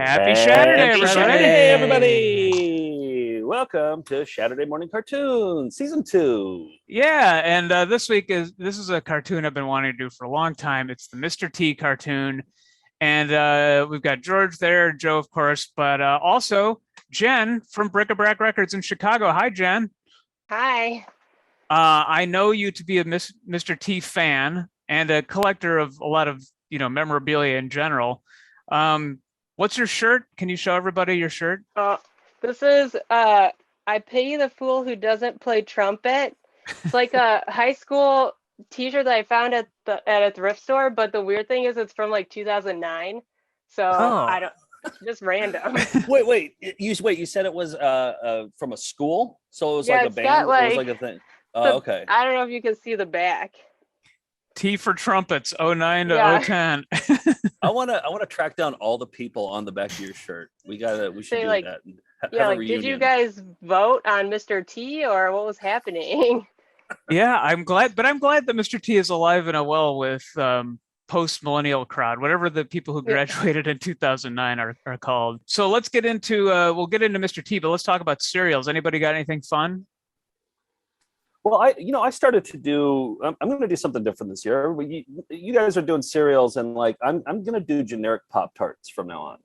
Happy Shaturday, Happy everybody. Shaturday, everybody. Welcome to Shaturday Morning Cartoon, Season 2. Yeah, and this is a cartoon I've been wanting to do for a long time. It's the Mr. T cartoon, and we've got George there, Joe, of course, but also Jen from Bric-a-Brac Records in Chicago. Hi, Jen. Hi. I know you to be a Mr. T fan and a collector of a lot of memorabilia in general. What's your shirt? Can you show everybody your shirt? This is I pity the fool who doesn't play trumpet. It's like a high school t-shirt that I found at a thrift store, but the weird thing is it's from like 2009. So I don't just random. Wait. You said it was from a school? So it was like a band? It was like a thing. Okay. I don't know if you can see the back. T for trumpets, 09 to 010. I wanna track down all the people on the back of your shirt. We should do that. Did you guys vote on Mr. T or what was happening? Yeah, I'm glad that Mr. T is alive and well with post-millennial crowd, whatever the people who graduated in 2009 are called. So let's get into we'll get into Mr. T, but let's talk about cereals. Anybody got anything fun? Well, I started to do. I'm going to do something different this year. You guys are doing cereals, and like I'm going to do generic Pop-Tarts from now on.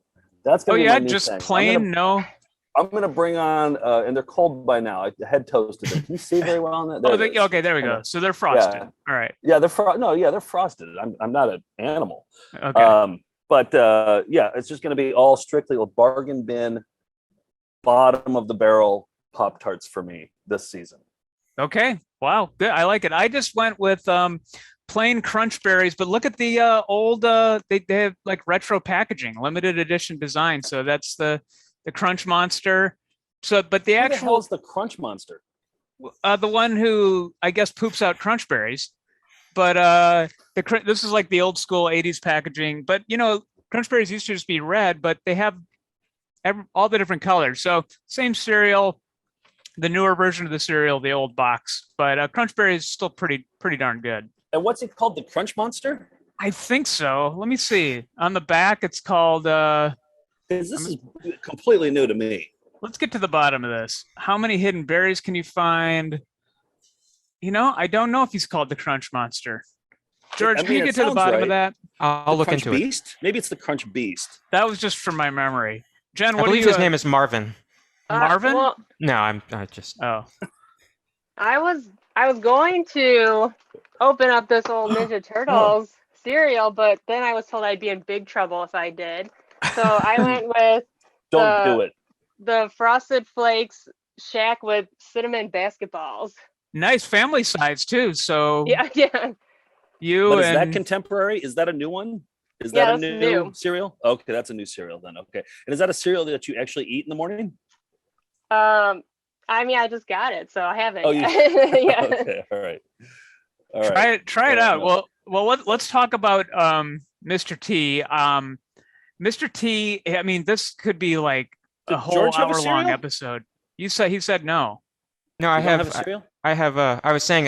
That's going to be my new just thing. plain no. I'm going to bring on, and they're cold by now. I had toasted them. Can you see very well on that? Okay, there we go. So they're frosted. Yeah. All right. Yeah, they're frosted. I'm not an animal. Okay. It's just going to be all strictly a bargain bin, bottom of the barrel Pop-Tarts for me this season. Okay. Wow. Good. I like it. I just went with plain crunch berries, but look at the old they have like retro packaging, limited edition design. So that's the Crunch Monster. So but the Who the hell is the Crunch Monster? The one who I guess poops out crunch berries. But this is like the old school 80s packaging, but crunch berries used to just be red, but they have all the different colors. So same cereal, the newer version of the cereal, the old box, but Crunch Berry is still pretty darn good. And what's it called? The Crunch Monster? I think so. Let me see. On the back, it's called. This is completely new to me. Let's get to the bottom of this. How many hidden berries can you find? I don't know if he's called the Crunch Monster. George, can you get to the bottom of that? I'll look into Beast? it. Maybe it's the Crunch Beast. That was just from my memory. Jen, I believe his name is Marvin. Marvin? No, I'm just. Oh. I was going to open up this old Ninja Turtles cereal, but then I was told I'd be in big trouble if I did. So I went with Don't do it. The Frosted Flakes shack with cinnamon basketballs. Nice family size too. So yeah. But is that contemporary? Is that a new one? Is that a new cereal? Okay, that's a new cereal then. Okay. And is that a cereal that you actually eat in the morning? I mean, I just got it, so I haven't. Oh, yeah. Okay, all right. Try it out. Well, let's talk about Mr. T. Mr. T. I mean, this could be like a whole hour-long episode. He said no. No, I have a cereal. I was saying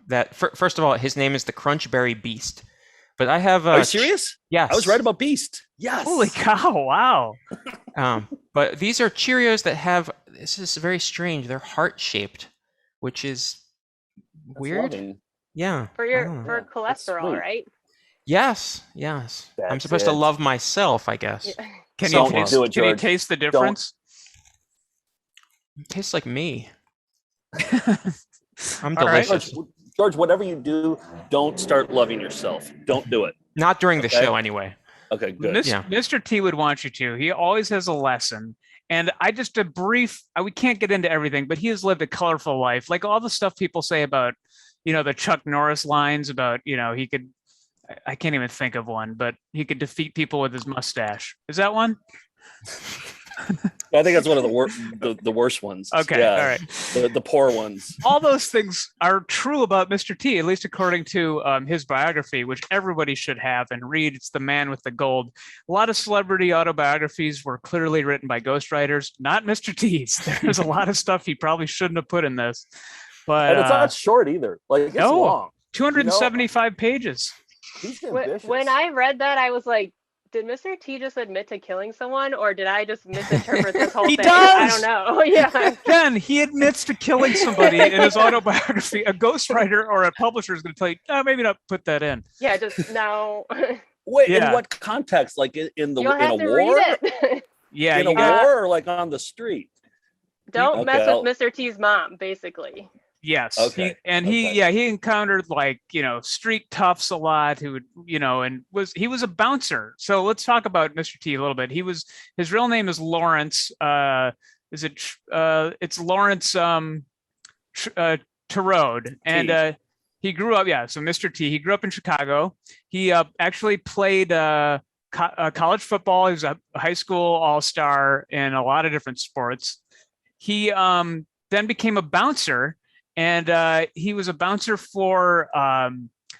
that first of all, his name is the Crunch Berry Beast. But I have. Are you serious? Yes. I was right about Beast. Yes. Holy cow! Wow. But these are Cheerios that have. This is very strange. They're heart shaped, which is weird. Loving. Yeah. For cholesterol, right? Yes. I'm supposed to love myself, I guess. Yeah. Can you taste the difference? It tastes like me. I'm All right. delicious. George, whatever you do, don't start loving yourself. Don't do it. Not during the show, anyway. Okay, good. Mr. T would want you to. He always has a lesson. And we can't get into everything, but he has lived a colorful life. Like all the stuff people say about, the Chuck Norris lines about, he could, I can't even think of one, but he could defeat people with his mustache. Is that one? I think that's one of the worst ones. Okay, yeah, all right. The poor ones. All those things are true about Mr. T, at least according to his biography, which everybody should have and read. It's The Man with the Gold. A lot of celebrity autobiographies were clearly written by ghostwriters, not Mr. T's. There's a lot of stuff he probably shouldn't have put in this. But and it's not short either. Like it's long. 275 pages. He's ambitious. When I read that, I was like, did Mr. T just admit to killing someone, or did I just misinterpret this whole He thing? I does! don't know. Yeah. Ken, he admits to killing somebody in his autobiography. A ghostwriter or a publisher is going to tell you, maybe not put that in. Yeah, just no. Wait, in Yeah. what context? Like in You'll a have to war? read it. Yeah, In you a got war or like on the street? Don't mess Okay. with Mr. T's mom, basically. yes. Okay, He encountered like, street toughs a lot who would, and he was a bouncer. So let's talk about Mr. T a little bit. His real name is Lawrence. It's Lawrence Terode, and he grew up. Yeah, so Mr. T. He grew up in Chicago. He actually played college football. He was a high school all-star in a lot of different sports. He then became a bouncer, and he was a bouncer for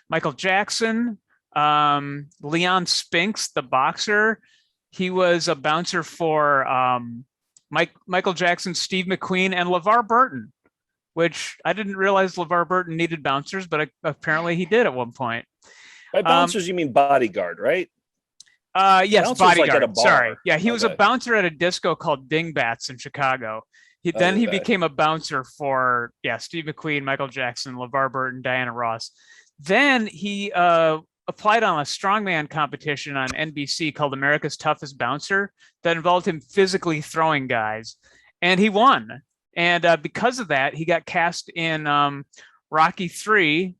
Michael Jackson, Leon Spinks, the boxer. He was a bouncer for Michael Jackson, Steve McQueen, and LeVar Burton, which I didn't realize LeVar Burton needed bouncers, but apparently he did at one point. By bouncers, you mean bodyguard, right? Yes, Bouncer's like bodyguard. at a bar. Sorry. Yeah, he was a Okay. bouncer at a disco called Dingbats in Chicago. Then he Okay. became a bouncer for Steve McQueen, Michael Jackson, LeVar Burton, Diana Ross. Then he applied on a strongman competition on NBC called America's Toughest Bouncer that involved him physically throwing guys, and he won. And because of that, he got cast in Rocky III,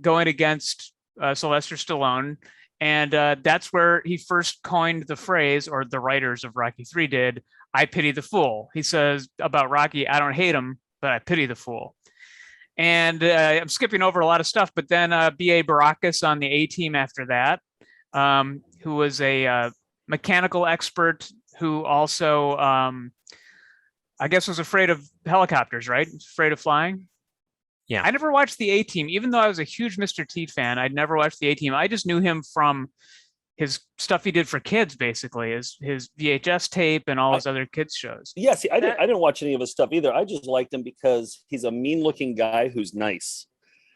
going against Sylvester Stallone. And that's where he first coined the phrase, or the writers of Rocky III did, "I pity the fool." He says about Rocky, "I don't hate him, but I pity the fool." And I'm skipping over a lot of stuff, but then B.A. Baracus on the A-Team after that, who was a mechanical expert who also, I guess, was afraid of helicopters, right? Afraid of flying. Yeah. I never watched the A-Team, even though I was a huge Mr. T fan. I'd never watched the A-Team. I just knew him from his stuff he did for kids, basically, his VHS tape and all his other kids shows. Yeah, see, I didn't watch any of his stuff either. I just liked him because he's a mean-looking guy who's nice.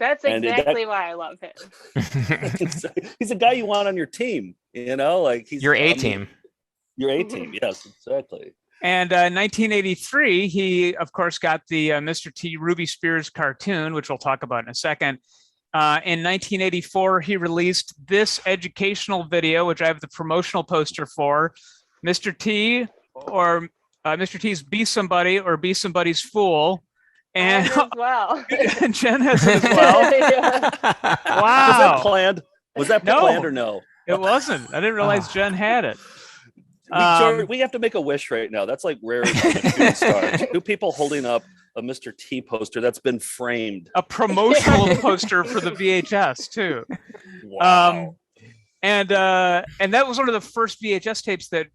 That's And exactly why I love him. He's a guy you want on your team, like he's Your A-Team. Your A-Team, yes, exactly. And in 1983, he, of course, got the Mr. T Ruby Spears cartoon, which we'll talk about in a second. In 1984, he released this educational video, which I have the promotional poster for. Mr. T, or Mr. T's Be Somebody or Be Somebody's Fool. And As well. and Jen has it as well. Yeah. Wow. Was that planned? Was that No. planned or no? It wasn't. I didn't realize Jen had it. We have to make a wish right now. That's like rare. Stars. Two people holding up a Mr. T poster that's been framed. A promotional poster for the VHS too. Wow. And that was one of the first VHS tapes that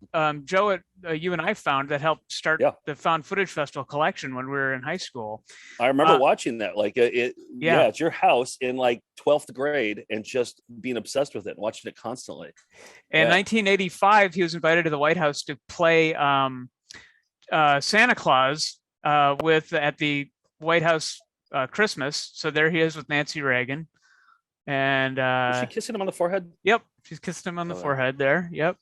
Joe, you and I found that helped start the Found Footage Festival collection when we were in high school. I remember watching that. Like it's your house in like 12th grade and just being obsessed with it and watching it constantly. In 1985, he was invited to the White House to play Santa Claus at the White House Christmas. So there he is with Nancy Reagan. And was she kissing him on the forehead? Yep, she's kissing him on the forehead there. Yep.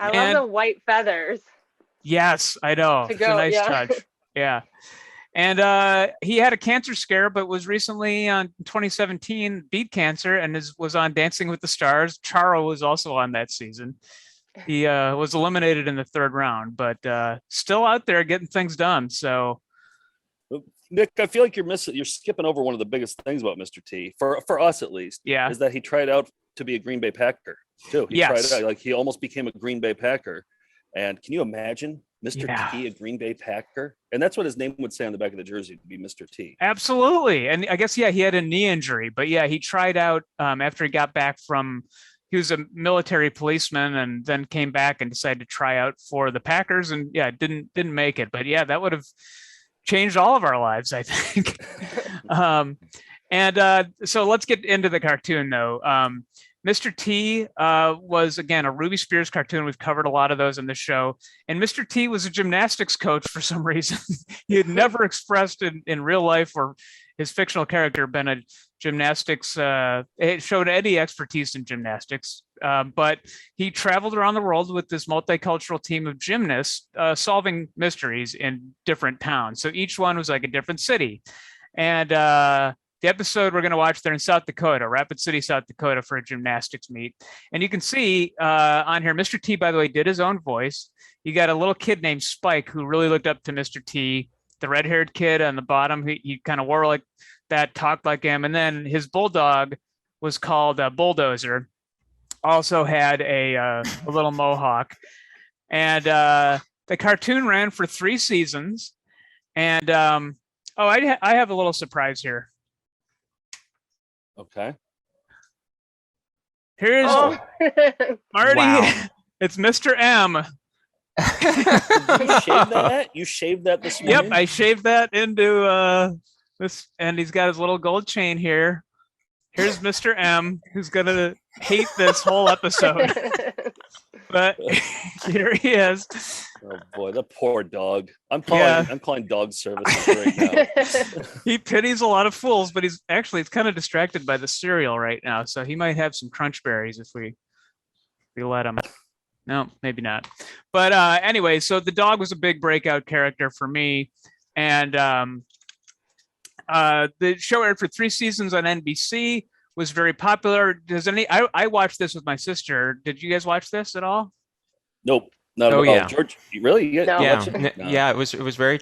I love the white feathers. Yes, I know. It's a nice touch. Yeah. And he had a cancer scare, but was recently on 2017 beat cancer and was on Dancing with the Stars. Charo was also on that season. He was eliminated in the third round, but still out there getting things done. So, Nick, I feel like you're skipping over one of the biggest things about Mr. T, for us at least. Yeah. Is that he tried out to be a Green Bay Packer too. He tried out, like he almost became a Green Bay Packer. And can you imagine Mr. T, a Green Bay Packer? And that's what his name would say on the back of the jersey, to be Mr. T. Absolutely. And I guess, he had a knee injury, but he tried out after he got back he was a military policeman and then came back and decided to try out for the Packers and didn't make it. But that would have changed all of our lives, I think. So let's get into the cartoon though. Mr. T was, again, a Ruby Spears cartoon. We've covered a lot of those in the show. And Mr. T was a gymnastics coach for some reason. He had never expressed in real life or his fictional character been a gymnastics, it showed any expertise in gymnastics. But he traveled around the world with this multicultural team of gymnasts, solving mysteries in different towns. So each one was like a different city. And the episode we're going to watch, they're in South Dakota, Rapid City, South Dakota, for a gymnastics meet. And you can see on here, Mr. T, by the way, did his own voice. You got a little kid named Spike who really looked up to Mr. T. The red-haired kid on the bottom, he kind of wore like that, talked like him. And then his bulldog was called Bulldozer. Also had a little mohawk. And the cartoon ran for 3 seasons. And I have a little surprise here. Okay. Here's Marty. Wow. It's Mr. M. You shaved that? You shaved that this morning? Yep, I shaved that into this, and he's got his little gold chain here. Here's Mr. M, who's gonna hate this whole episode. But here he is. Oh boy, the poor dog. I'm calling dog services right now. He pities a lot of fools, but he's kind of distracted by the cereal right now. So he might have some crunch berries if we let him. No, maybe not. But anyway, so the dog was a big breakout character for me. And the show aired for 3 seasons on NBC, was very popular. I watched this with my sister. Did you guys watch this at all? Nope. Not Oh, yeah. George, really? No. Yeah, it was very.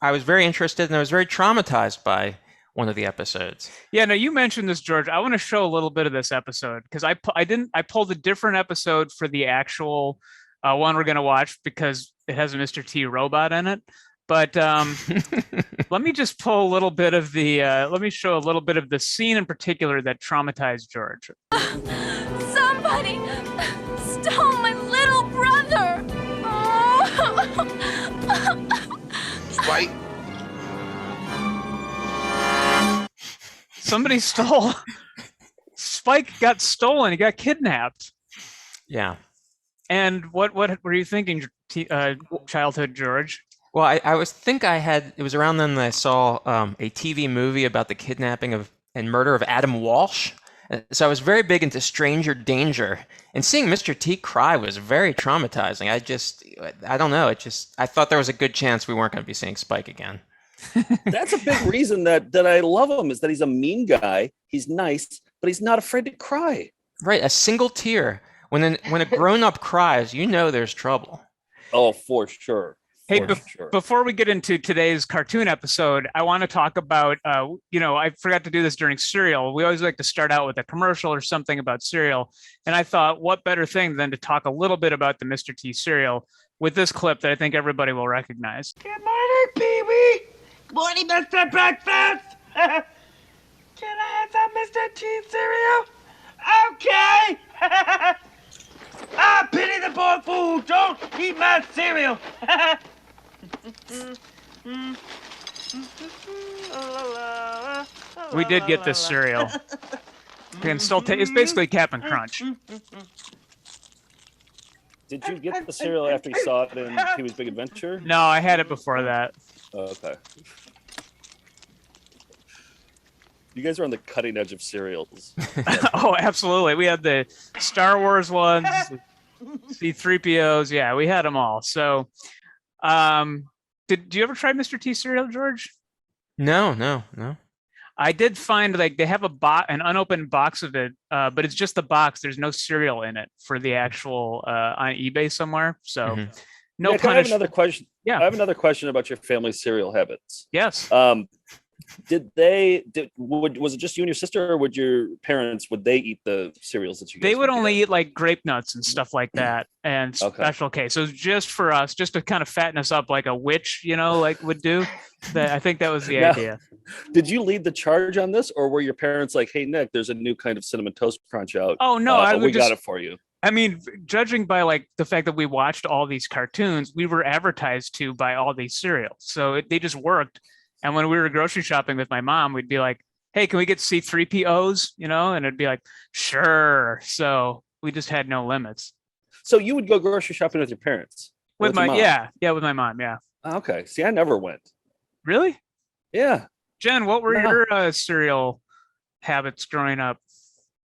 I was very interested, and I was very traumatized by one of the episodes. Yeah, no, you mentioned this, George. I want to show a little bit of this episode because I pulled a different episode for the actual one we're going to watch because it has a Mr. T robot in it. But let me just pull a little bit of the. Let me show a little bit of the scene in particular that traumatized George. Somebody stole my little brother. Spike. Somebody stole. Spike got stolen. He got kidnapped. Yeah. And what were you thinking, childhood George? Well, I it was around then that I saw a TV movie about the kidnapping and murder of Adam Walsh. So I was very big into Stranger Danger, and seeing Mr. T cry was very traumatizing. I don't know. I thought there was a good chance we weren't going to be seeing Spike again. That's a big reason that I love him, is that he's a mean guy. He's nice, but he's not afraid to cry. Right, a single tear. When a grown-up cries, you know there's trouble. Oh, for sure. Hey, before we get into today's cartoon episode, I want to talk about, I forgot to do this during cereal. We always like to start out with a commercial or something about cereal. And I thought, what better thing than to talk a little bit about the Mr. T cereal with this clip that I think everybody will recognize. Good morning, Pee-wee. Good morning, Mr. Breakfast. Can I have some Mr. T cereal? Okay. I pity the poor fool. Don't eat my cereal. We did get this cereal. It's basically Cap'n Crunch. Did you get the cereal after you saw it in Pee-wee's Big Adventure? No, I had it before that. Oh, okay. You guys are on the cutting edge of cereals. Oh, absolutely. We had the Star Wars ones, C-3POs. Yeah, we had them all. So, did you ever try Mr. T cereal, George? No. I did find they have an unopened box of it, but it's just the box. There's no cereal in it for the actual on eBay somewhere. So no Nick, I have another question. Yeah. I have another question about your family cereal habits. Yes. Was it just you and your sister, or would they eat the cereals that you guys They would only eat like grape nuts and stuff like that and Special K. So just for us, just to kind of fatten us up like a witch, would do. I think that was the idea. Did you lead the charge on this, or were your parents like, "Hey Nick, there's a new kind of Cinnamon Toast Crunch out. Oh no, we got it for you." I mean, judging by like the fact that we watched all these cartoons, we were advertised to by all these cereals. So they just worked. And when we were grocery shopping with my mom, we'd be like, hey, can we get C-3POs? And it'd be like, sure. So we just had no limits. So you would go grocery shopping with your parents? With my mom? Yeah, with my mom, yeah. Okay. See, I never went. Really? Yeah. Jen, what were your cereal habits growing up?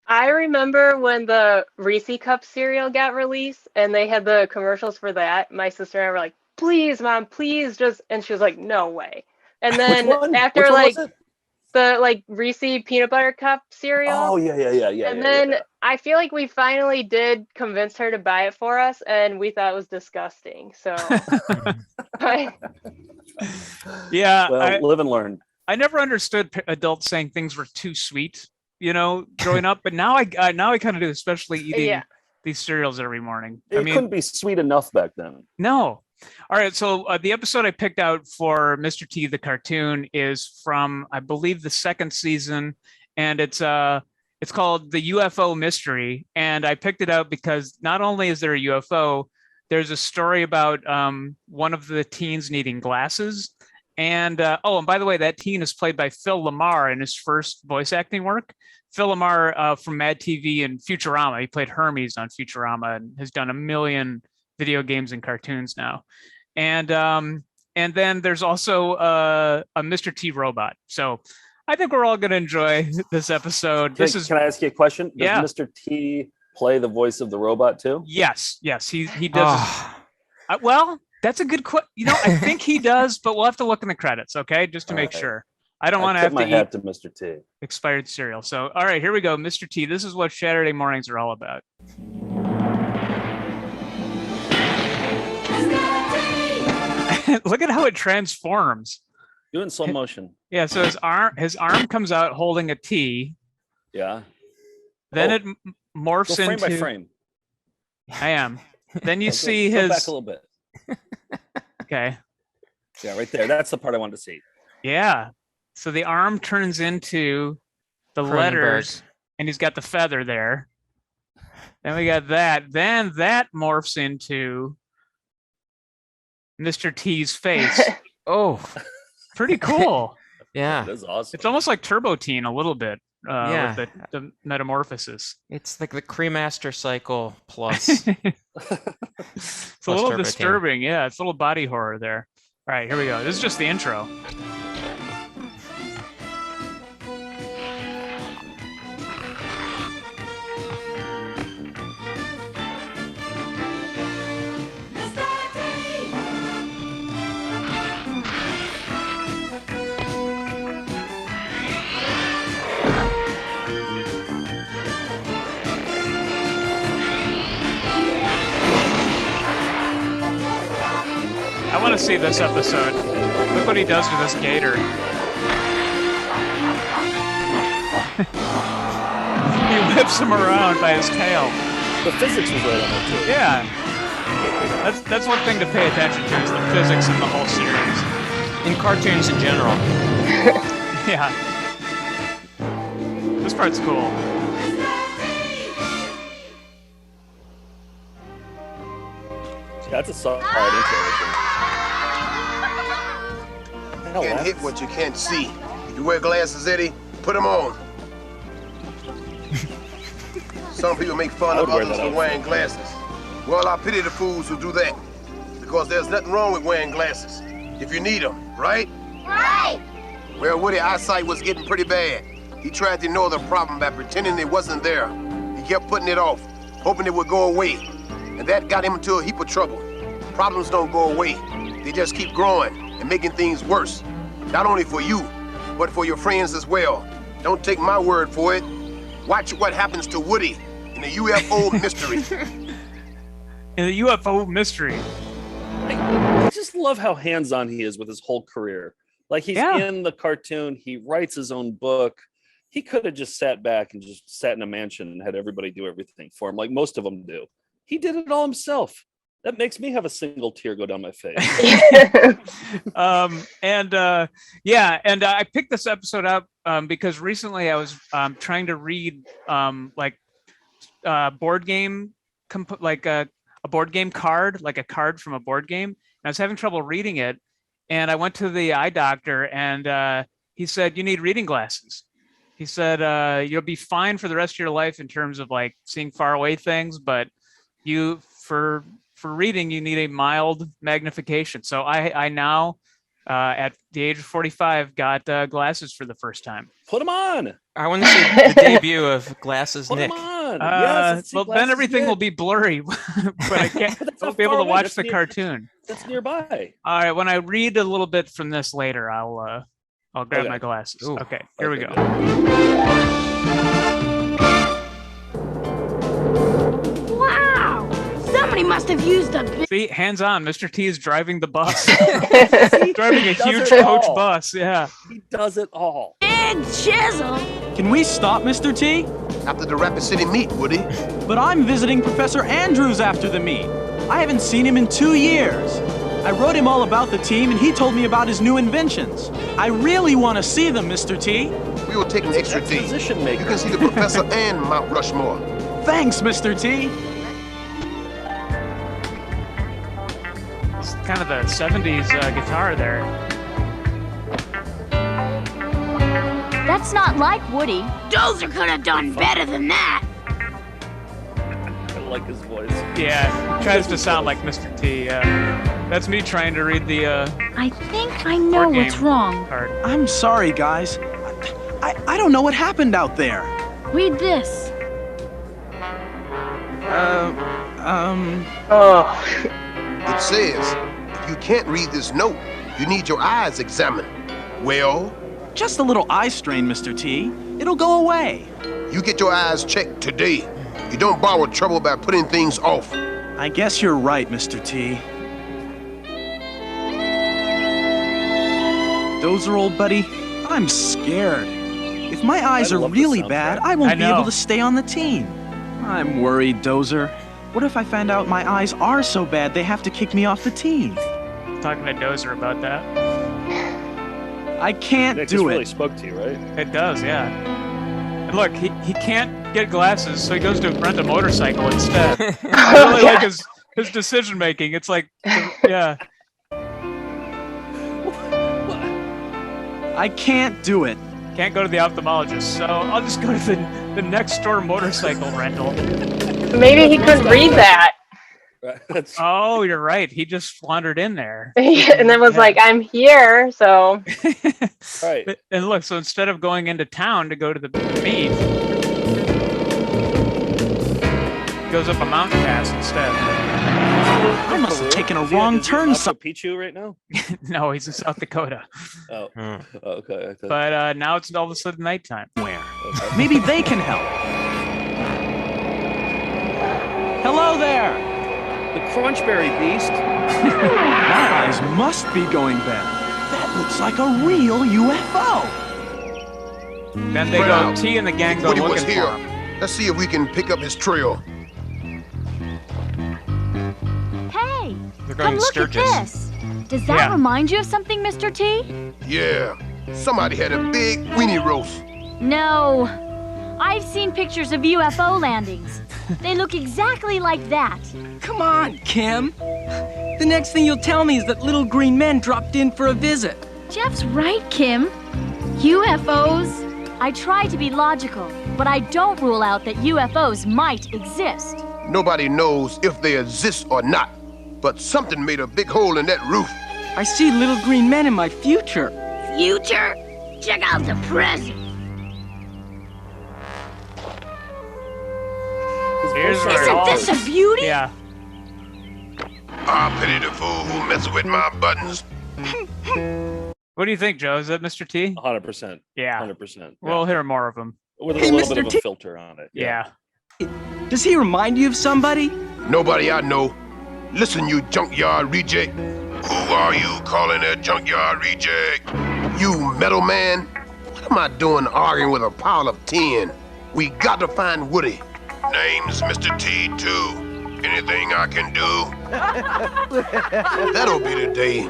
I remember when the Reese Cup cereal got released and they had the commercials for that. My sister and I were like, please, Mom, please just, and she was like, no way. And Which then one? after Which one like was it? the like Reese peanut butter cup cereal. Oh yeah. And then I feel like we finally did convince her to buy it for us, and we thought it was disgusting. So, Yeah, Well, live and learn. I never understood adults saying things were too sweet, growing up. But now I kind of do, especially eating yeah. these cereals every morning. It couldn't be sweet enough back then. No. All right. So the episode I picked out for Mr. T, the cartoon, is from, I believe, the second season, and it's called The UFO Mystery. And I picked it out because not only is there a UFO, there's a story about one of the teens needing glasses. And and by the way, that teen is played by Phil Lamar in his first voice acting work. Phil Lamar from Mad TV and Futurama. He played Hermes on Futurama and has done a million video games and cartoons now. And then there's also a Mr. T robot. So I think we're all going to enjoy this episode. Can I ask you a question? Does Mr. T play the voice of the robot too? Yes, he does. Well, that's a good question. I think he does, but we'll have to look in the credits, okay, just to make sure. I don't want to have to hat to Mr. T. Expired cereal. So, all right, here we go, Mr. T. This is what Saturday mornings are all about. Look at how it transforms. Do it in slow motion. Yeah, so his arm comes out holding a T. Yeah. Then it morphs frame into by frame. I am. Then you see go his back a little bit. Okay. Yeah, right there. That's the part I wanted to see. Yeah. So the arm turns into the letters, and he's got the feather there. Then we got that. Then that morphs into Mr. T's face. Oh, pretty cool. Yeah. That is awesome. It's almost like Turbo Teen a little bit. Yeah. With the metamorphosis. It's like the Cremaster cycle plus. It's a little disturbing. Yeah, it's a little body horror there. All right, here we go. This is just the intro. I want to see this episode. Look what he does to this gator. He whips him around by his tail. The physics was right on that too. Yeah. That's one thing to pay attention to, is the physics in the whole series. In cartoons in general. Yeah. This part's cool. That's a solid intro. You can't hit what you can't see. If you wear glasses, Eddie, put them on. Some people make fun of others for wearing glasses. Well, I pity the fools who do that. Because there's nothing wrong with wearing glasses. If you need them, right? Right! Well, Woody's eyesight was getting pretty bad. He tried to ignore the problem by pretending it wasn't there. He kept putting it off, hoping it would go away. And that got him into a heap of trouble. Problems don't go away. They just keep growing and making things worse. Not only for you, but for your friends as well. Don't take my word for it. Watch what happens to Woody in the UFO mystery. In the UFO mystery. I just love how hands-on he is with his whole career. Like, he's in the cartoon, he writes his own book. He could have just sat back and just sat in a mansion and had everybody do everything for him, like most of them do. He did it all himself. That makes me have a single tear go down my face. I picked this episode up because recently I was trying to read board game, a board game card, like a card from a board game. And I was having trouble reading it, and I went to the eye doctor, and he said, "You need reading glasses." He said, "You'll be fine for the rest of your life in terms of like seeing far away things, but for reading, you need a mild magnification." So I now at the age of 45, got glasses for the first time. Put them on. I want to see the debut of Glasses Put Nick. them on. Yes, let's see Well, then Glasses everything Nick. will be blurry, but I can't. That's I'll not be able far to away. watch That's the near- cartoon. That's nearby. All right, when I read a little bit from this later, I'll grab Okay. my glasses. Ooh. Okay, here we Okay, go. Wow! Somebody must have used a big See, hands on. Mr. T is driving the bus, See? driving a He does huge it coach all. bus. Yeah. He does it all. chisel. Can we stop, Mr. T? After the Rapid City meet, Woody. But I'm visiting Professor Andrews after the meet. I haven't seen him in 2 years. I wrote him all about the team, and he told me about his new inventions. I really want to see them, Mr. T. We will take an extra day. Exposition You maker. can see the professor and Mount Rushmore. Thanks, Mr. T. It's kind of the 70s guitar there. That's not like Woody. Dozer could have done better than that. I like his voice. Yeah, tries to sound like Mr. T. That's me trying to read the I think I know Board what's game. wrong. card. I'm sorry, guys. I don't know what happened out there. Read this. Oh. It says, if you can't read this note, you need your eyes examined. Well, Just a little eye strain, Mr. T. It'll go away. you get your eyes checked today. You don't borrow trouble by putting things off. I guess you're right, Mr. T. Dozer, old buddy, I'm scared. If my eyes I are love the really soundtrack. bad, I won't I be able know. to stay on the team. I'm worried, Dozer. What if I find out my eyes are so bad they have to kick me off the team? Talking to Dozer about that. I can't Nick, this do really it. spoke to you, right? It does, yeah. And look, he can't get glasses, so he goes to rent a motorcycle instead. I really like his decision making. It's like, yeah. I can't do it. Can't go to the ophthalmologist, so I'll just go to the next door motorcycle rental. Maybe he couldn't read that. Right. That's Oh, you're right. He just wandered in there. And then was Yeah. like, I'm here, so. right. And look, so instead of going into town to go to the meet, he goes up a mountain pass instead. I must have taken a Is he- wrong is he turn. Machu Picchu right now? No, he's in South Dakota. Oh, Hmm. okay. I thought- But now it's all of a sudden nighttime. Somewhere. okay. Maybe they can help. Hello there. The Crunchberry Beast. My eyes must be going bad. That looks like a real UFO. Then they Spread go, out. T and the gang go Woody was looking here. for him. Let's see if we can pick up his trail. Hey, They're come going look at Sturgis. this. Does that Yeah. remind you of something, Mr. T? Yeah, somebody had a big weenie roast. No. I've seen pictures of UFO landings. They look exactly like that. Come on, Kim. The next thing you'll tell me is that little green men dropped in for a visit. Jeff's right, Kim. UFOs? I try to be logical, but I don't rule out that UFOs might exist. Nobody knows if they exist or not, but something made a big hole in that roof. I see little green men in my future. Future? Check out the present. Here's where it Isn't all- this a beauty? Yeah. I pity the fool who messes with my buttons. What do you think, Joe? Is that Mr. T? 100%. Yeah. 100%. We'll hear more of him. With a Hey, little bit Mr. of T. a filter on it. Yeah. Does he remind you of somebody? Nobody I know. Listen, you junkyard reject. Who are you calling a junkyard reject? You metal man? What am I doing arguing with a pile of tin? We got to find Woody. Name's Mr. T2. Anything I can do? That'll be the day.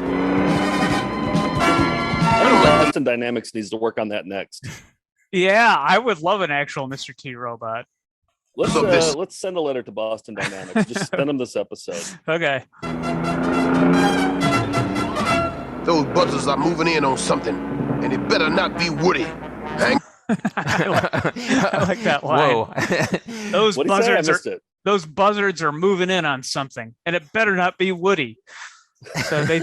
I think Boston Dynamics needs to work on that next. Yeah, I would love an actual Mr. T robot. Love this. Let's send a letter to Boston Dynamics. Just send them this episode. Okay. Those buzzers are moving in on something, and it better not be Woody. Hang I like that line. Whoa. Those What did he say? I buzzards are missed it. those buzzards are moving in on something, and it better not be Woody. So they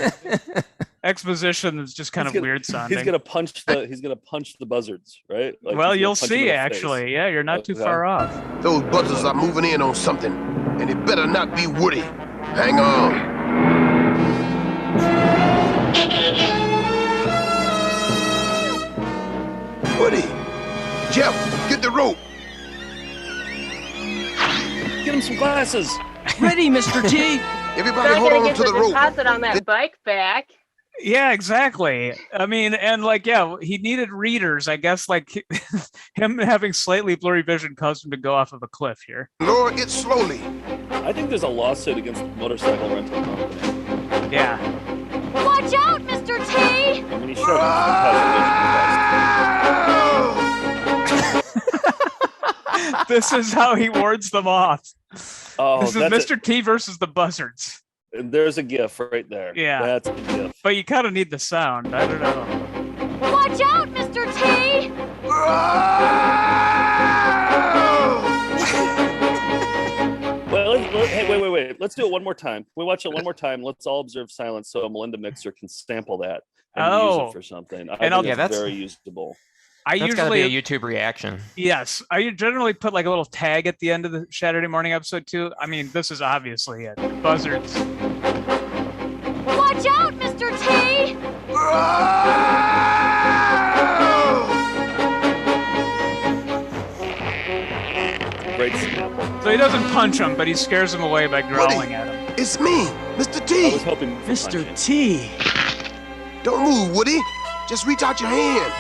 exposition that's just kind of weird sounding. He's gonna punch the buzzards, right? Like, well, he's gonna you'll punch him in see. the Actually, face. yeah, you're not too far off. Those buzzards are moving in on something, and it better not be Woody. Hang on. Woody, Jeff, get the rope. Get him some glasses. Ready, Mr. T. Everybody Not hold gonna on get to the the rope. deposit on that bike back. Yeah, exactly. I mean, and like, yeah, he needed readers. I guess like him having slightly blurry vision caused him to go off of a cliff here. Lower it slowly. I think there's a lawsuit against the motorcycle rental company. Yeah. Watch out, Mr. T! I mean, he showed us This is how he wards them off. Oh, This is Mr. T versus the buzzards. And there's a gif right there. Yeah. That's a gif. But you kind of need the sound. I don't know. Watch out, Mr. T! Well, hey, wait. Let's do it one more time. We watch it one more time. Let's all observe silence so Melinda Mixer can sample that and use it for something. I think that's very usable. That's got to be a YouTube reaction. Yes. I generally put like a little tag at the end of the Saturday morning episode too. I mean, this is obviously it. Buzzards. Watch out, Mr. T! Great sample. So he doesn't punch him, but he scares him away by growling at him. It's me, Mr. T. I was hoping for Mr. punching. T. Don't move, Woody. Just reach out your hand.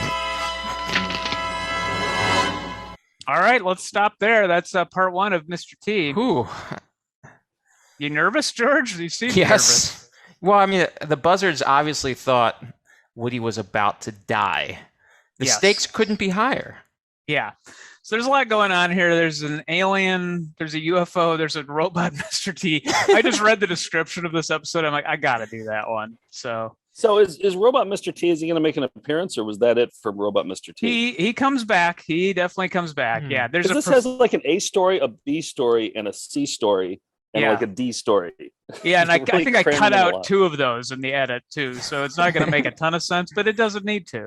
All right, let's stop there. That's part one of Mr. T. Ooh. You nervous, George? You seem nervous. Yes. Well, I mean, the buzzards obviously thought Woody was about to die. The stakes couldn't be higher. Yeah. So there's a lot going on here. There's an alien, there's a UFO, there's a robot Mr. T. I just read the description of this episode. I'm like, I got to do that one. So is Robot Mr. T, is he going to make an appearance, or was that it for Robot Mr. T? he comes back. He definitely comes back. Yeah. There's this has like an A story, a B story, and a C story, and like a D story. Yeah, and I Really think I crammed cut in a out lot. 2 of those in the edit too. So it's not going to make a ton of sense, but it doesn't need to.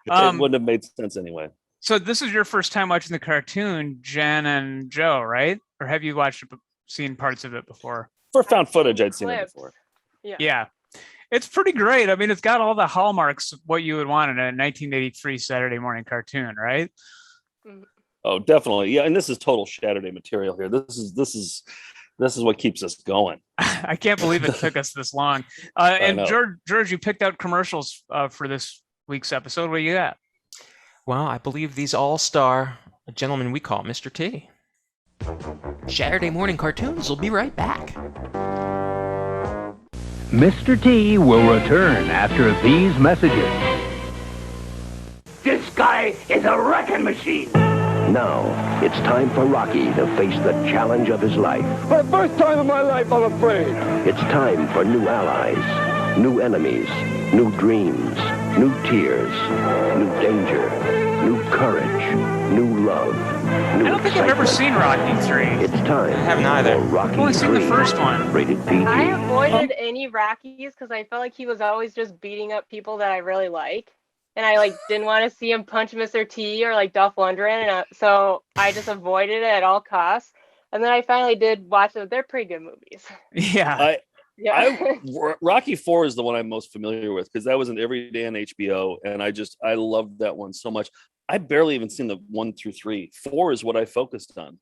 It wouldn't have made sense anyway. So this is your first time watching the cartoon, Jen and Joe, right? Or have you seen parts of it before? For found footage, I'd seen it Clips. before. Yeah. It's pretty great. I mean, it's got all the hallmarks of what you would want in a 1983 Saturday morning cartoon, right? Oh, definitely. Yeah, and this is total Saturday material here. This is what keeps us going. I can't believe it took us this long. I And know. George, you picked out commercials for this week's episode. What you got? Well, I believe these all star a gentleman we call Mr. T. Saturday morning cartoons will be right back. Mr. T will return after these messages. This guy is a wrecking machine. Now, it's time for Rocky to face the challenge of his life. For the first time in my life, I'm afraid. It's time for new allies, new enemies, new dreams, new tears, new danger, new courage, new love, new I don't think I've ever seen Rocky 3. It's time I haven't either. for Rocky I've only seen the 3, first one. rated PG. I avoided any Rockies because I felt like he was always just beating up people that I really like. And I didn't want to see him punch Mr. T or Dolph Lundgren. And so I just avoided it at all costs. And then I finally did watch them. They're pretty good movies. Yeah. Rocky 4 is the one I'm most familiar with because that was an every day on HBO, and I loved that one so much. I barely even seen the 1 through 3. 4 is what I focused on.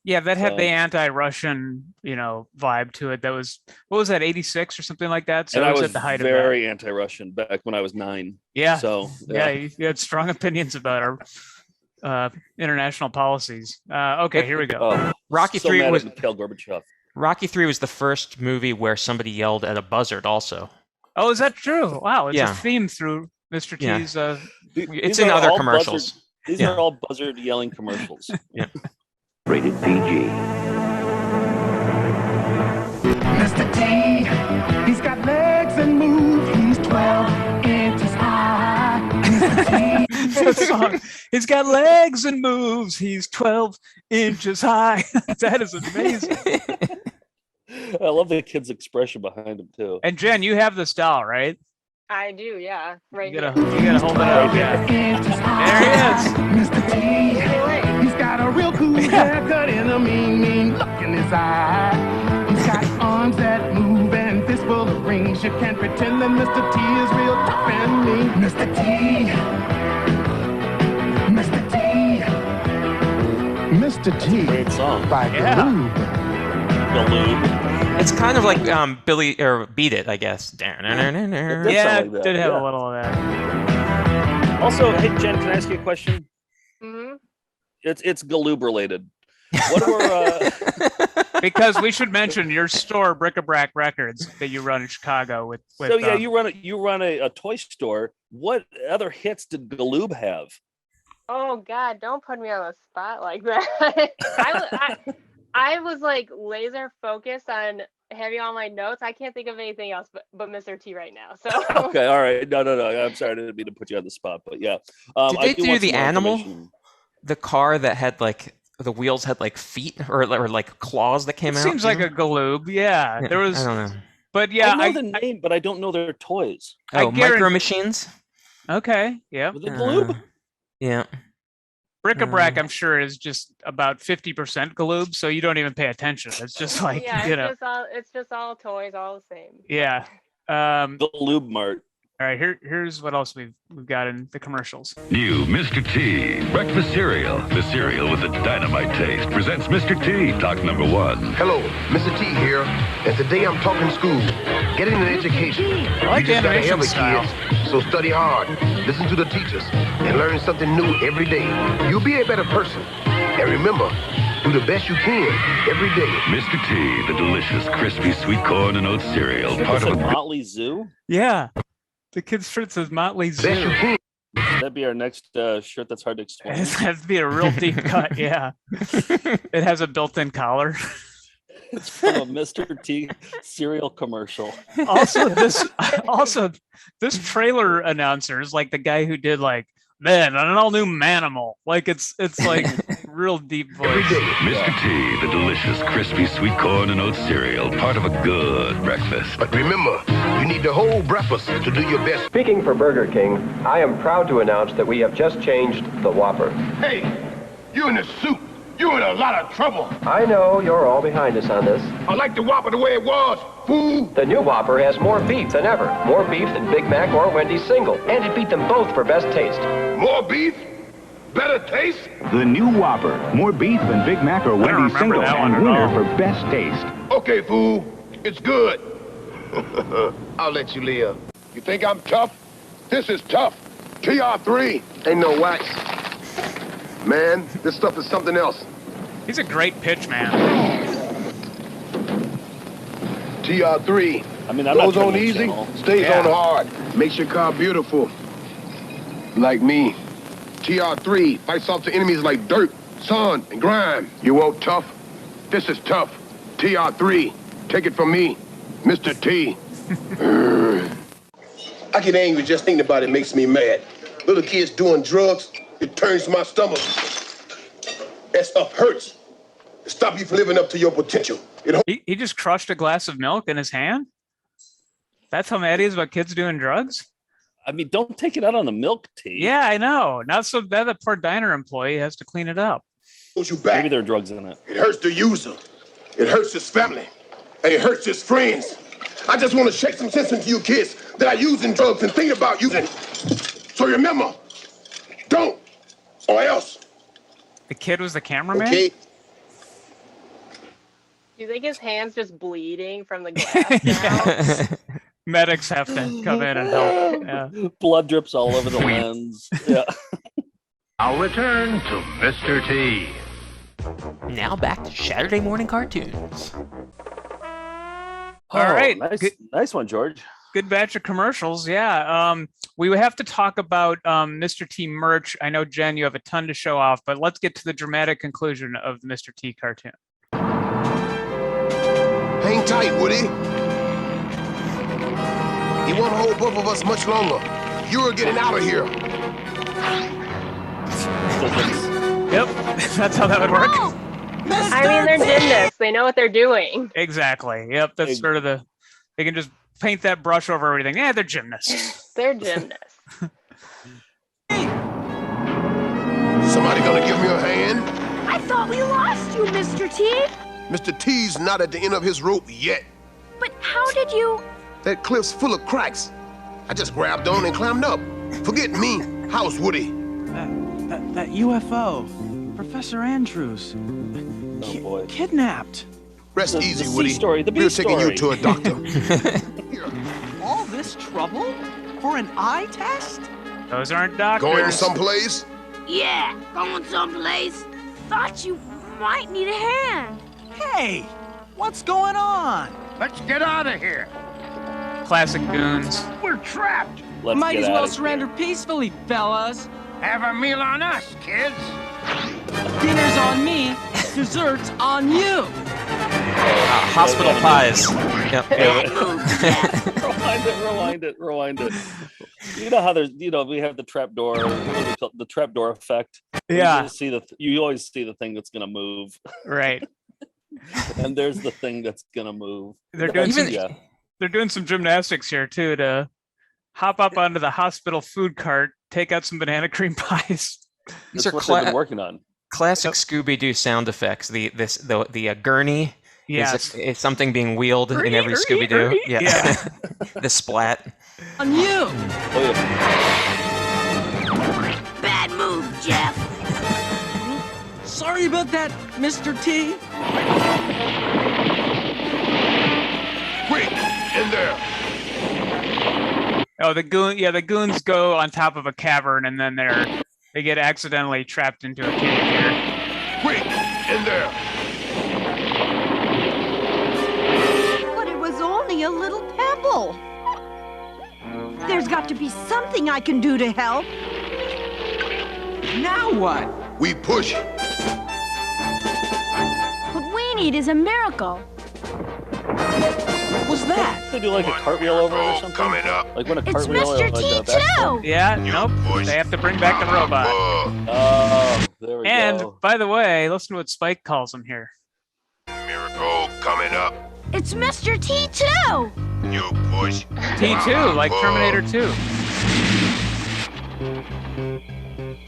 Yeah, that had the anti-Russian, vibe to it. That was, what was that, 86 or something like that? So And it I was was at the height very of anti-Russian back when I was 9. that. Yeah. So yeah, you had strong opinions about our international policies. Okay, here we go. Oh, Rocky so 3 mad was at Mikhail Gorbachev. Rocky 3 was the first movie where somebody yelled at a buzzard also. Oh, is that true? Wow, it's Yeah. a theme through Mr. Yeah. T's. It's These in are other all commercials. Buzzard, these Yeah. are all buzzard yelling commercials. Yeah. Rated PG. Mr. T, he's got legs and moves. He's 12 inches high. Mr. T. That song. He's got legs and moves. He's 12 inches high. That is amazing. I love the kid's expression behind him too. And Jen, you have this doll, right? I do, yeah. Right You here. gotta hold it up. Yeah. There he is. Mr. T, he's got a real cool haircut and a mean look in his eye. He's got arms that move and fistful of rings. You can't pretend that Mr. T is real tough and mean. Mr. T, Mr. T, Mr. T. Great song. By Galoob. Galoob. It's kind of like Billy or Beat It, I guess. It Yeah, sound like that, did have yeah. a little of that. Also, hey Jen, can I ask you a question? Mm-hmm. It's Galoob related. What were Because we should mention your store, Bric-a-Brac Records, that you run in Chicago with. so yeah, you run a toy store. What other hits did Galoob have? Oh God, don't put me on the spot like that. I was like laser focused on having all my notes. I can't think of anything else but Mr. T right now. So Okay, all right. No. I'm sorry, I didn't mean to put you on the spot, but yeah. Did I they do want the some more animal? information. The car that had like the wheels had like feet or like claws that came It out. seems like a Galoob. Yeah, there was. I don't know. But yeah, I know the name, but I don't know their toys. Oh, guarantee- Micro Machines. Okay. Yeah. Was it Galoob? Yeah. Bric-a-Brac, I'm sure, is just about 50% Galoob, so you don't even pay attention. It's just like yeah, you know. it's just all toys, all the same. Yeah. Galoob Mart. All right. Here's what else we've got in the commercials. New Mr. T breakfast cereal. The cereal with a dynamite taste presents Mr. T. Talk number 1. Hello, Mr. T here, and today I'm talking school, getting an education. I like You just gotta animation have it, style. kids. So study hard, listen to the teachers, and learn something new every day. You'll be a better person. And remember, do the best you can every day. Mr. T, the delicious, crispy sweet corn and oat cereal. Part It's of like a Motley Zoo. Yeah. The kid's shirt says Motley Zoo. Best you can. That'd be our next shirt. That's hard to explain. It has to be a real deep cut. Yeah. It has a built-in collar. It's from a Mr. T cereal commercial. Also, this trailer announcer is like the guy who did like, man, an all new Manimal. Like it's like real deep voice. Mr. T, the delicious, crispy sweet corn and oat cereal. Part of a good breakfast. But remember, you need the whole breakfast to do your best. Speaking for Burger King, I am proud to announce that we have just changed the Whopper. Hey, you in the soup. You in a lot of trouble. I know you're all behind us on this. I like the Whopper the way it was, fool. The new Whopper has more beef than ever. More beef than Big Mac or Wendy's single. And it beat them both for best taste. More beef? Better taste? The new Whopper. More beef than Big Mac or Wendy's remember single that one and at winner all. for best taste. Okay, fool. It's good. I'll let you live. You think I'm tough? This is tough. TR3. Ain't no wax. Man, this stuff is something else. He's a great pitch man. TR3. I mean, I'm not Goes on turning the easy, channel. stays Yeah. on hard. Makes your car beautiful. Like me. TR3 fights off the enemies like dirt, sun, and grime. You want tough? This is tough. TR3. Take it from me, Mr. T. I get angry just thinking about it makes me mad. Little kids doing drugs, it turns my stomach. That stuff hurts. It stops you from living up to your potential. He just crushed a glass of milk in his hand. That's how mad he is about kids doing drugs. I mean, don't take it out on the milk tea. Yeah, I know. Not so bad. The poor diner employee has to clean it up. Holds you back. Maybe there are drugs in it. It hurts the user. It hurts his family. And it hurts his friends. I just want to shake some sense into you kids that are using drugs and think about using. So remember, don't, or else. The kid was the cameraman. Okay? Do you think his hand's just bleeding from the glass now? Medics have to come in and help. Yeah. Blood drips all over the lens. Yeah. I'll return to Mr. T. Now back to Saturday morning cartoons. All right. Nice one, George. Good batch of commercials. Yeah. We have to talk about Mr. T merch. I know, Jen, you have a ton to show off, but let's get to the dramatic conclusion of the Mr. T cartoon. Hang tight, Woody. He won't hold both of us much longer. You're getting out of here. Yep. That's how that would work. I mean, they're gymnasts. They know what they're doing. Exactly. Yep. That's sort of they can just paint that brush over everything. Yeah, they're gymnasts. They're gymnasts. Somebody gonna give me a hand? I thought we lost you, Mr. T. Mr. T's not at the end of his rope yet. But how did you... That cliff's full of cracks. I just grabbed on and climbed up. Forget me. How's Woody? That UFO. Professor Andrews. Oh boy. Kidnapped. Rest The easy, sea Woody. story, the We're beast taking you story. to a doctor. All this trouble? For an eye test? Those aren't doctors. Going someplace? Yeah, going someplace. Thought you might need a hand. Hey, what's going on? Let's get out of here. Classic goons. We're trapped. Let's Might get as out well of surrender peacefully, fellas. Have a meal on us, kids. Dinner's on me, dessert's on you. Hospital pies. Yep. Rewind it. You know how we have the trap door, the trap door effect. Yeah. You always see the thing that's gonna move. Right. And there's the thing that's gonna move. They're doing some gymnastics here too to hop up onto the hospital food cart, take out some banana cream pies. These That's are what they've been working on. Classic Scooby-Doo sound effects. The gurney Yes. is something being wheeled in every Scooby-Doo. Yeah. The splat. On you. Oh, yeah. Bad move, Jeff. Sorry about that, Mr. T. Quick, in there. Oh, the goons go on top of a cavern and then they get accidentally trapped into a cave here. Quick, in there. But it was only a little pebble. There's got to be something I can do to help. Now what? We push. What we need is a miracle. What was that? They do like a cartwheel over it or something. Coming up. Like when a It's cartwheel Mr. like T a backflip. too. Yeah, nope. push. They have to bring back the robot. Oh, there we And go. by the way, listen to what Spike calls him here. Miracle coming up. It's Mr. T too. You push. T2, like Terminator 2.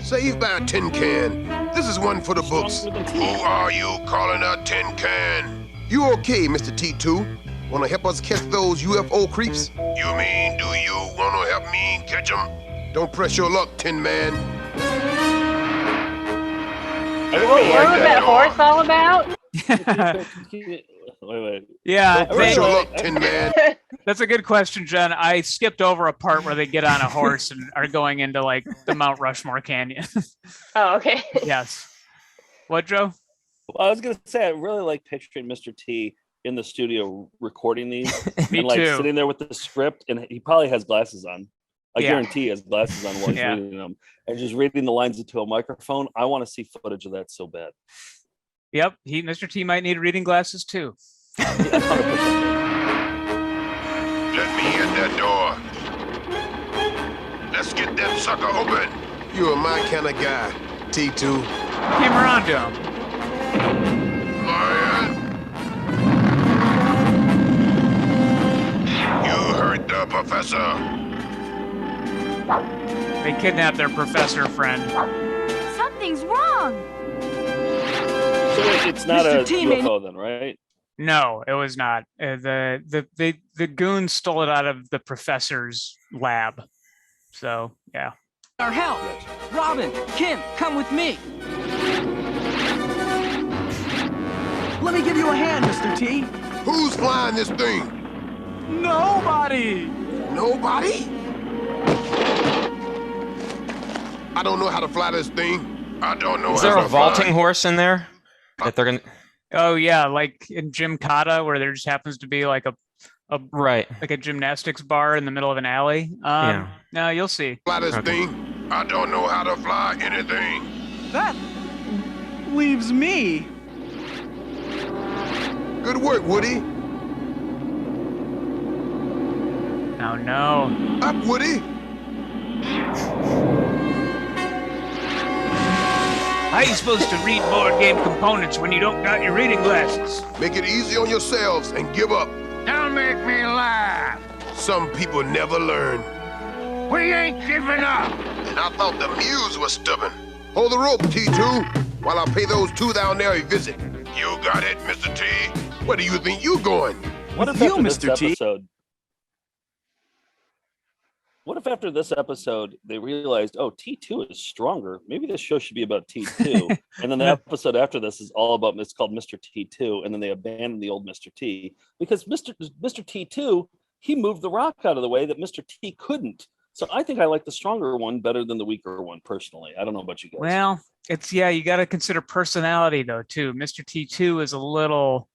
Saved by a tin can. This is one for the books. Who are you calling a tin can? You okay, Mr. T2? Want to help us catch those UFO creeps? You mean, do you want to help me catch them? Don't press your luck, Tin Man. What was that horse all about? Wait. Yeah, Don't press your luck, Tin Man. that's a good question, Jen. I skipped over a part where they get on a horse and are going into like the Mount Rushmore Canyon. Oh, okay. Yes. What, Joe? Well, I was gonna say I really like picturing Mr. T in the studio recording these. Me and like too. sitting there with the script, and he probably has glasses on. I Yeah. guarantee he has glasses on while he's Yeah. reading them, and just reading the lines into a microphone. I want to see footage of that so bad. Yep, Mr. T might need reading glasses too. 100%. Let me in that door. Let's get that sucker open. You are my kind of guy, T2. Came around to him. Lion. You heard the professor. They kidnapped their professor friend. Something's wrong. So it's not Mr. a T, UFO then, right? No, it was not. The goons stole it out of the professor's lab. So yeah. Our help. Robin, Kim, come with me. Let me give you a hand, Mr. T. Who's flying this thing? Nobody. Nobody? I don't know how to fly this thing. I don't know Is how there to a vaulting fly. horse in there that they're gonna? Oh yeah, like in Gym Kata, where there just happens to be like a Right. like a gymnastics bar in the middle of an alley. Yeah. No, you'll see. Fly this Okay. thing. I don't know how to fly anything. That leaves me. Good work, Woody. Oh no. Up, Woody. How you supposed to read board game components when you don't got your reading glasses? Make it easy on yourselves and give up. Don't make me laugh. Some people never learn. We ain't giving up. And I thought the Muse was stubborn. Hold the rope, T2, while I pay those two down there a visit. You got it, Mr. T. Where do you think you going? What if you, after this Mr. T? episode? What if after this episode they realized, oh, T2 is stronger? Maybe this show should be about T2. And then the episode after this is all about, it's called Mr. T2. And then they abandon the old Mr. T because Mr. T2, he moved the rock out of the way that Mr. T couldn't. So I think I like the stronger one better than the weaker one personally. I don't know about you guys. Well, you got to consider personality though too. Mr. T2 is a little.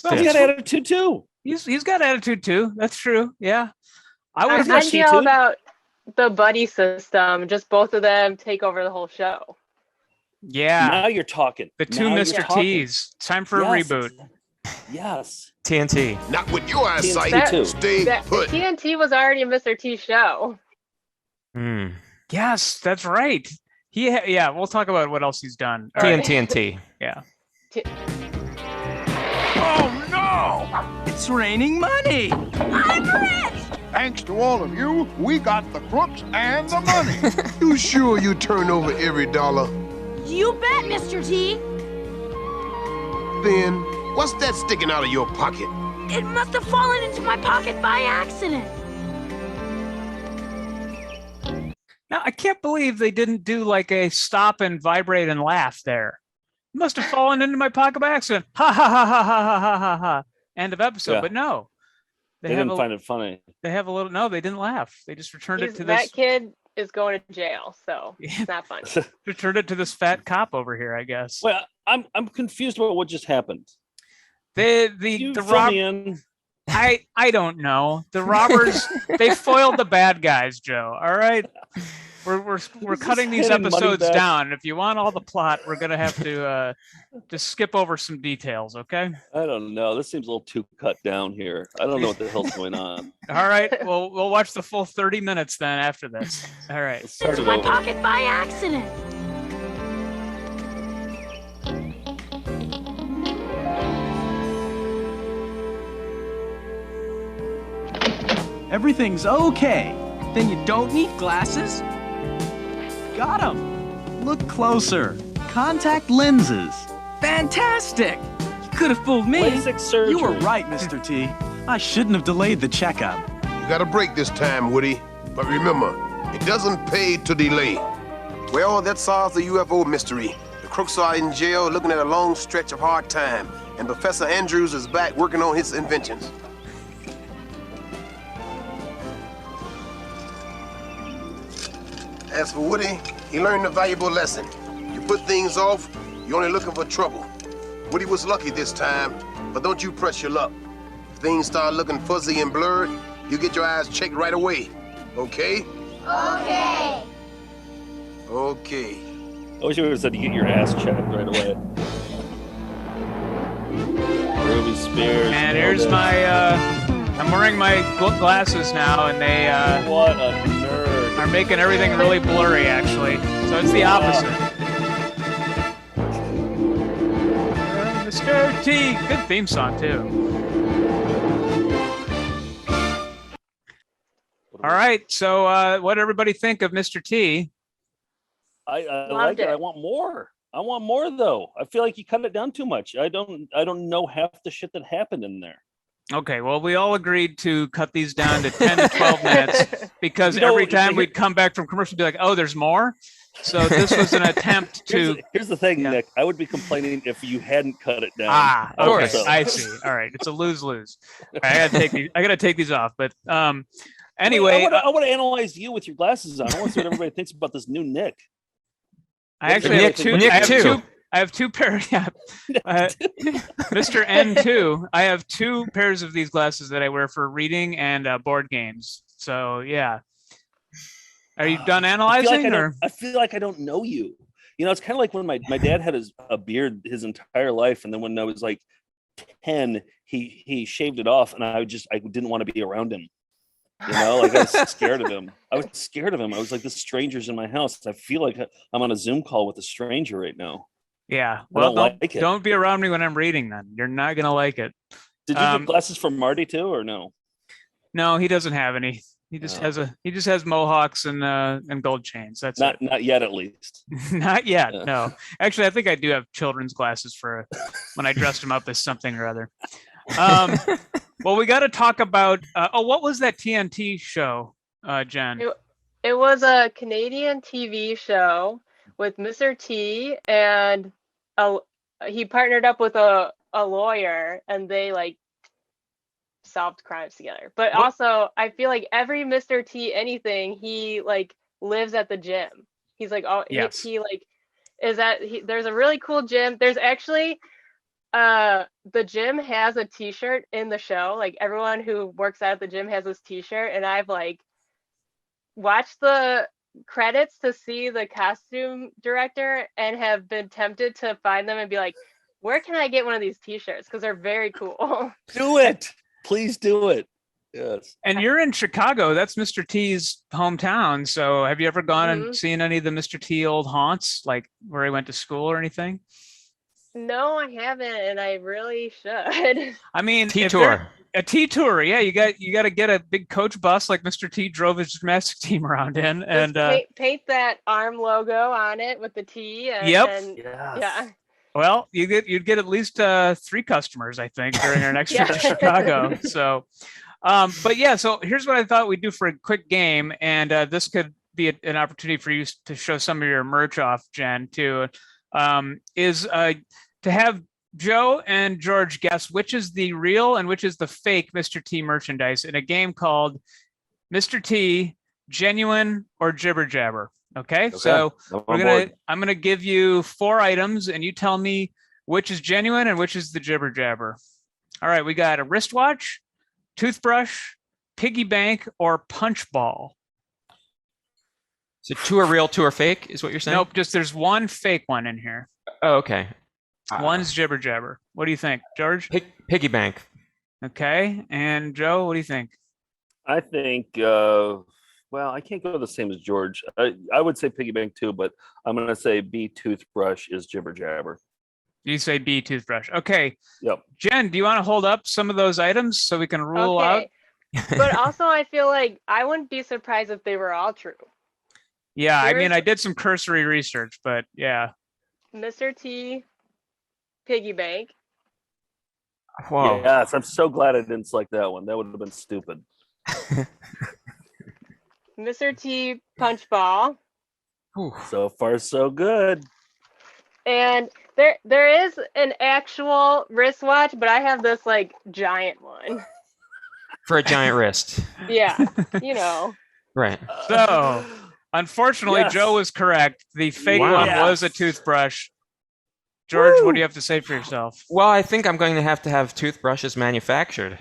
Well, he's got attitude too. He's got attitude too. That's true. Yeah. I'm all about the buddy system. Just both of them take over the whole show. Yeah. Now you're talking. The two Mr. T's. Time for a reboot. Yes. TNT. Not with your eyesight. Stay put. TNT was already a Mr. T show. Yes, that's right. We'll talk about what else he's done. TNT. Yeah. Oh no! It's raining money. I'm rich! Thanks to all of you, we got the crooks and the money. You sure you turn over every dollar? You bet, Mr. T. Then, what's that sticking out of your pocket? It must have fallen into my pocket by accident. Now, I can't believe they didn't do like a stop and vibrate and laugh there. It must have fallen into my pocket by accident. Ha ha ha ha ha ha ha ha. End of episode. Yeah. But no. They didn't find it funny. They have a little, no, they didn't laugh. They just returned it to this. That kid is going to jail, so it's not fun. Returned it to this fat cop over here, I guess. Well, I'm confused about what just happened. The robbers. I don't know. The robbers, they foiled the bad guys, Joe. All right. We're cutting these episodes down. If you want all the plot, we're gonna have to just skip over some details, okay? I don't know. This seems a little too cut down here. I don't know what the hell's going on. All right. Well, we'll watch the full 30 minutes then after this. All right. Into my pocket by accident. Everything's okay. Then you don't need glasses? Got 'em. Look closer. Contact lenses. Fantastic. You could have fooled me. LASIK surgery. You were right, Mr. T. I shouldn't have delayed the checkup. You got a break this time, Woody. But remember, it doesn't pay to delay. Well, that solves the UFO mystery. The crooks are in jail looking at a long stretch of hard time, and Professor Andrews is back working on his inventions. As for Woody, he learned a valuable lesson. You put things off, you're only looking for trouble. Woody was lucky this time, but don't you press your luck. If things start looking fuzzy and blurred, you get your eyes checked right away. Okay? Okay. Okay. I wish you would have said you get your ass checked right away. Ruby Spears. And here's my, I'm wearing my glasses now, and they what a nerd. Are making everything really blurry, actually. So it's the opposite. Mr. T. Good theme song, too. All right. So what did everybody think of Mr. T? I like it. I want more. I want more, though. I feel like you cut it down too much. I don't know half the shit that happened in there. Okay, well, we all agreed to cut these down to 10 to 12 minutes because every time we'd come back from commercial, be like, oh, there's more. So this was an attempt to. Here's the thing, Nick. I would be complaining if you hadn't cut it down. Okay, I see. All right, it's a lose-lose. I gotta take these off. But anyway, I want to analyze you with your glasses on. I want to see what everybody thinks about this new Nick. I actually have two. I have two pairs. Yeah. Mr. N2, I have two pairs of these glasses that I wear for reading and board games. So, yeah. Are you done analyzing? I feel like I don't know you. You know, it's kind of like when my dad had a beard his entire life. And then when I was like 10, he shaved it off. And I didn't want to be around him. You know, like I was scared of him. I was like, this stranger's in my house. I feel like I'm on a Zoom call with a stranger right now. Yeah, well, don't be around me when I'm reading then. You're not going to like it. Did you get glasses from Marty too, or no? No, he doesn't have any. He just has mohawks and gold chains. That's not yet, at least. Not yet. Yeah. No, actually, I think I do have children's glasses for when I dressed him up as something or other. Well, we got to talk about. What was that TNT show, Jen? It was a Canadian TV show with Mr. T, and he partnered up with a lawyer, and they like solved crimes together. But also, I feel like every Mr. T anything, he like lives at the gym. He's like, he like is there's a really cool gym. There's actually the gym has a t-shirt in the show. Like everyone who works out at the gym has this t-shirt, and I've like watched the credits to see the costume director and have been tempted to find them and be like, where can I get one of these t-shirts? Because they're very cool. Do it. Please do it. Yes. And you're in Chicago. That's Mr. T's hometown. So have you ever gone and seen any of the Mr. T old haunts, like where he went to school or anything? No, I haven't, and I really should. I mean, T-tour. A T-tour, yeah. You got to get a big coach bus like Mr. T drove his gymnastics team around in, and paint that arm logo on it with the T. And, yep. And, yeah. Well, you'd get at least 3 customers, I think, during our next trip to Chicago. So, but yeah. So here's what I thought we'd do for a quick game, and this could be an opportunity for you to show some of your merch off, Jen, too. Is to have Joe and George guess which is the real and which is the fake Mr. T merchandise in a game called Mr. T Genuine or Jibber Jabber. Okay. So I'm gonna give you 4 items, and you tell me which is genuine and which is the Jibber Jabber. All right, we got a wristwatch, toothbrush, piggy bank, or punch ball. So 2 are real, 2 are fake, is what you're saying? Nope, just there's 1 fake one in here. Oh, okay. One's Jibber Jabber. What do you think, George? Piggy bank. Okay, and Joe, what do you think? I think. Well, I can't go the same as George. I would say piggy bank too, but I'm going to say B, toothbrush is Jibber Jabber. You say B, toothbrush. Okay. Yep. Jen, do you want to hold up some of those items so we can rule out? But also, I feel like I wouldn't be surprised if they were all true. Yeah, I mean, I did some cursory research, but yeah. Mr. T, piggy bank. Whoa. Yes, I'm so glad I didn't select that one. That would have been stupid. Mr. T, punch ball. So far, so good. And there is an actual wristwatch, but I have this like giant one. For a giant wrist. Yeah, you know. Right. So, unfortunately, Joe was correct. The fake one was a toothbrush. George, what do you have to say for yourself? Well, I think I'm going to have toothbrushes manufactured.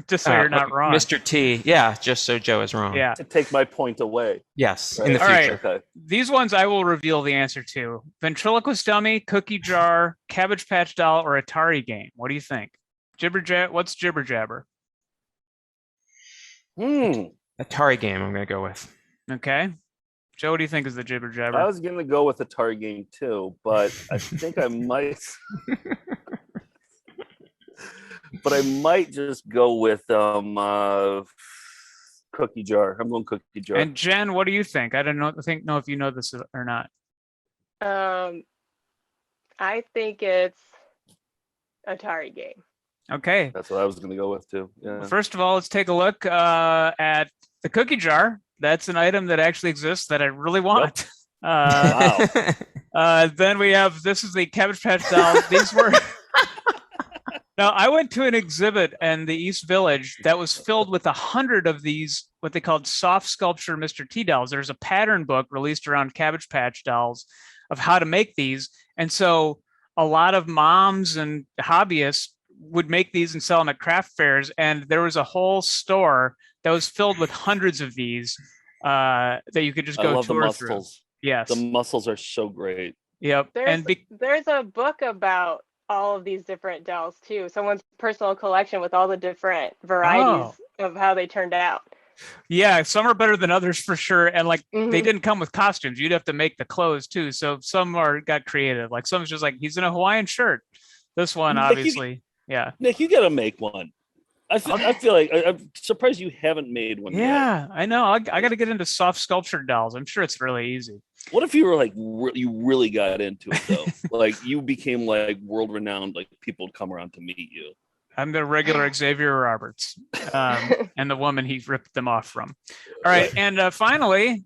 Just so you're not wrong. Mr. T, yeah, just so Joe is wrong. Yeah. To take my point away. Yes, Right. in the All future. right. Okay. These ones I will reveal the answer to. Ventriloquist dummy, cookie jar, Cabbage Patch doll, or Atari game. What do you think? What's Jibber Jabber? Atari game, I'm going to go with. Okay. Joe, what do you think is the Jibber Jabber? I was going to go with Atari game too, but I think I might. But I might just go with cookie jar. I'm going cookie jar. And Jen, what do you think? I don't know if you know this or not. I think it's Atari game. Okay. That's what I was going to go with too. Yeah. First of all, let's take a look at the cookie jar. That's an item that actually exists that I really want. Wow. Then we have, this is the Cabbage Patch doll. These were. Now, I went to an exhibit in the East Village that was filled with 100 of these, what they called soft sculpture Mr. T dolls. There's a pattern book released around Cabbage Patch dolls of how to make these. And so a lot of moms and hobbyists would make these and sell them at craft fairs. And there was a whole store that was filled with hundreds of these that you could just go tour through. Yes. The muscles are so great. Yep. There's a book about all of these different dolls too. Someone's personal collection with all the different varieties of how they turned out. Yeah, some are better than others for sure. And like they didn't come with costumes. You'd have to make the clothes too. So some got creative. Like some's just like, he's in a Hawaiian shirt. This one, obviously. Yeah. Nick, you got to make one. I feel like I'm surprised you haven't made one yet. Yeah, I know. I got to get into soft sculptured dolls. I'm sure it's really easy. What if you were like you really got into it though? Like you became like world renowned, like people would come around to meet you. I'm the regular Xavier Roberts, and the woman he ripped them off from. All right, and finally,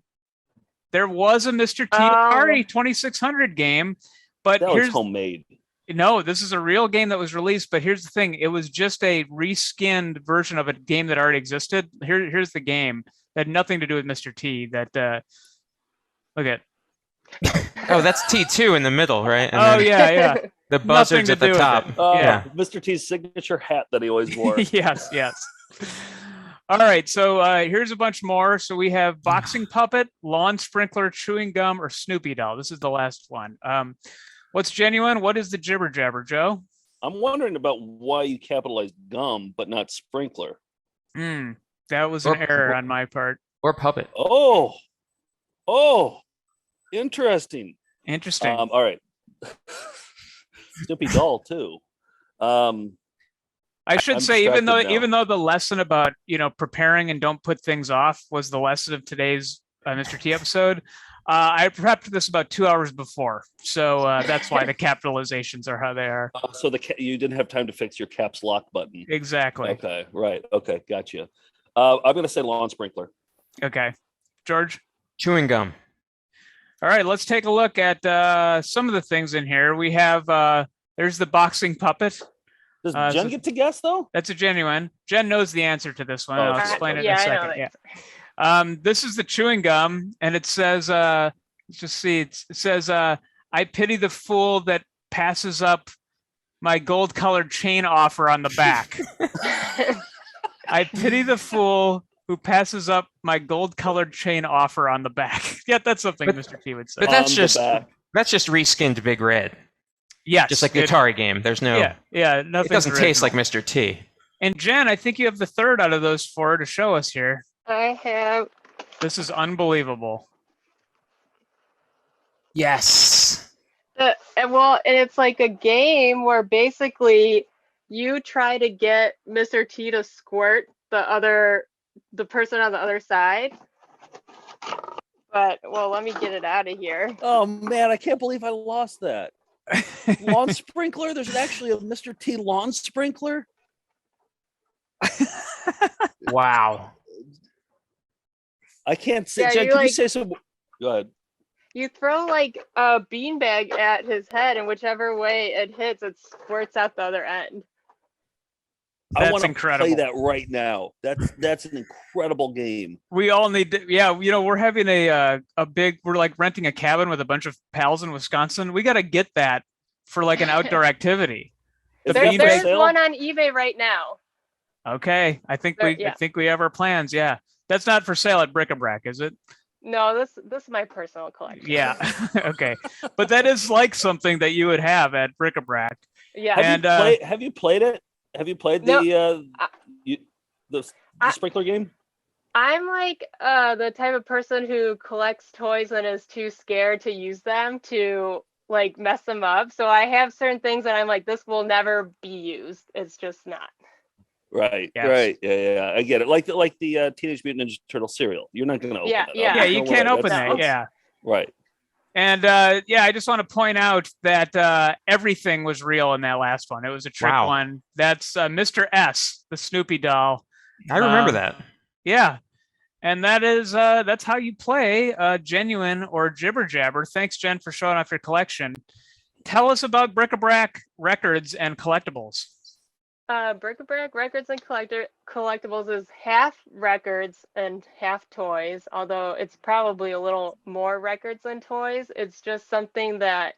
there was a Mr. T Atari 2600 game, but that was homemade. No, this is a real game that was released, but here's the thing. It was just a reskinned version of a game that already existed. Here's the game that had nothing to do with Mr. T. That look at. Oh, that's T2 in the middle, right? And yeah. The buzzards at the top. Yeah. Mr. T's signature hat that he always wore. Yes. All right, so here's a bunch more. So we have boxing puppet, lawn sprinkler, chewing gum, or Snoopy doll. This is the last one. What's genuine? What is the jibber jabber, Joe? I'm wondering about why you capitalized gum but not sprinkler. That was an error on my part. Or puppet. Oh, interesting. All right. Snoopy doll too. I should say, even though the lesson about preparing and don't put things off was the lesson of today's Mr. T episode, I prepped this about 2 hours before, so that's why the capitalizations are how they are. So you didn't have time to fix your caps lock button. Exactly. Okay. Right. Okay. Gotcha. I'm gonna say lawn sprinkler. Okay, George. Chewing gum. All right, let's take a look at some of the things in here. We have there's the boxing puppet. Does Jen get to guess though? That's a genuine. Jen knows the answer to this one. I'll explain it in a second. Yeah. This is the chewing gum, and it says, let's just see. It says, "I pity the fool that passes up my gold-colored chain offer on the back." I pity the fool who passes up my gold-colored chain offer on the back. Yeah, that's something Mr. T would say. But that's just reskinned Big Red. Yes, just like the Atari game. There's no. Yeah. It doesn't taste like Mr. T. And Jen, I think you have the third out of those four to show us here. I have. This is unbelievable. Yes. And it's like a game where basically you try to get Mr. T to squirt the person on the other side. But let me get it out of here. Oh man, I can't believe I lost that. Lawn sprinkler? There's actually a Mr. T lawn sprinkler? Wow. I can't say. Jen, can you say some? Go ahead. You throw like a beanbag at his head, and whichever way it hits, it squirts out the other end. I want to play that right now. That's an incredible game. We all need to, we're having we're like renting a cabin with a bunch of pals in Wisconsin. We got to get that for like an outdoor activity. There's one on eBay right now. Okay, I think we have our plans. Yeah, that's not for sale at Bric-a-Brac, is it? No, this is my personal collection. Yeah, okay, but that is like something that you would have at Bric-a-Brac. Yeah. Have you played it? Have you played the sprinkler game? I'm like the type of person who collects toys and is too scared to use them to like mess them up. So I have certain things that I'm like, this will never be used. It's just not. Right. Yes. Right. Yeah. I get it. Like the Teenage Mutant Ninja Turtle cereal. You're not going to open it. Yeah. You can't open that. Yeah. Right. And I just want to point out that everything was real in that last one. It was a trick one. That's Mr. S, the Snoopy doll. I remember that. Yeah. And that's how you play genuine or jibber jabber. Thanks, Jen, for showing off your collection. Tell us about Bric-a-Brac records and collectibles. Bric-a-Brac records and collectibles is half records and half toys, although it's probably a little more records than toys. It's just something that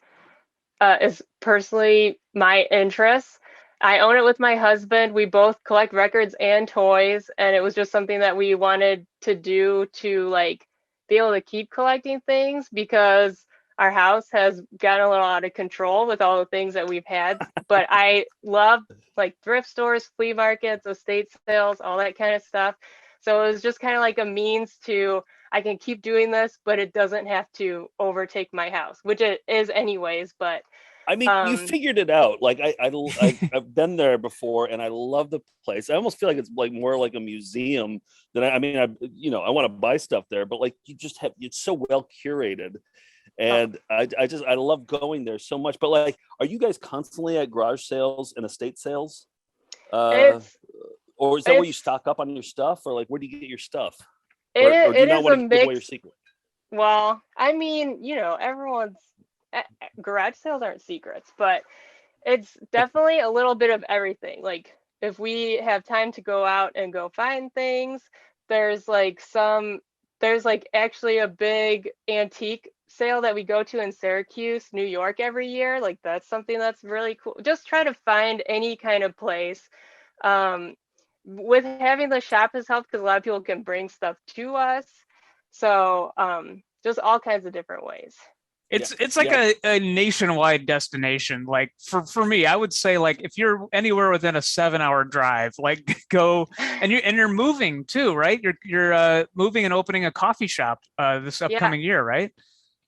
is personally my interest. I own it with my husband. We both collect records and toys, and it was just something that we wanted to do to like be able to keep collecting things because our house has gotten a little out of control with all the things that we've had. But I love like thrift stores, flea markets, estate sales, all that kind of stuff. So it was just kind of like a means to, I can keep doing this, but it doesn't have to overtake my house, which it is anyways. But I mean, you figured it out. Like I've been there before, and I love the place. I almost feel like it's like more like a museum than I want to buy stuff there, but like it's so well curated, and I love going there so much. But like, are you guys constantly at garage sales and estate sales? Or is that where you stock up on your stuff, or like where do you get your stuff? Or do you not want to give away your secret? Well, I mean, everyone's garage sales aren't secrets, but it's definitely a little bit of everything. Like if we have time to go out and go find things, there's actually a big antique sale that we go to in Syracuse, New York every year. Like that's something that's really cool. Just try to find any kind of place. With having the shop has helped because a lot of people can bring stuff to us. So just all kinds of different ways. It's like a nationwide destination. Like for me, I would say like if you're anywhere within a 7-hour drive, like go and you're moving too, right? You're moving and opening a coffee shop this upcoming year, right?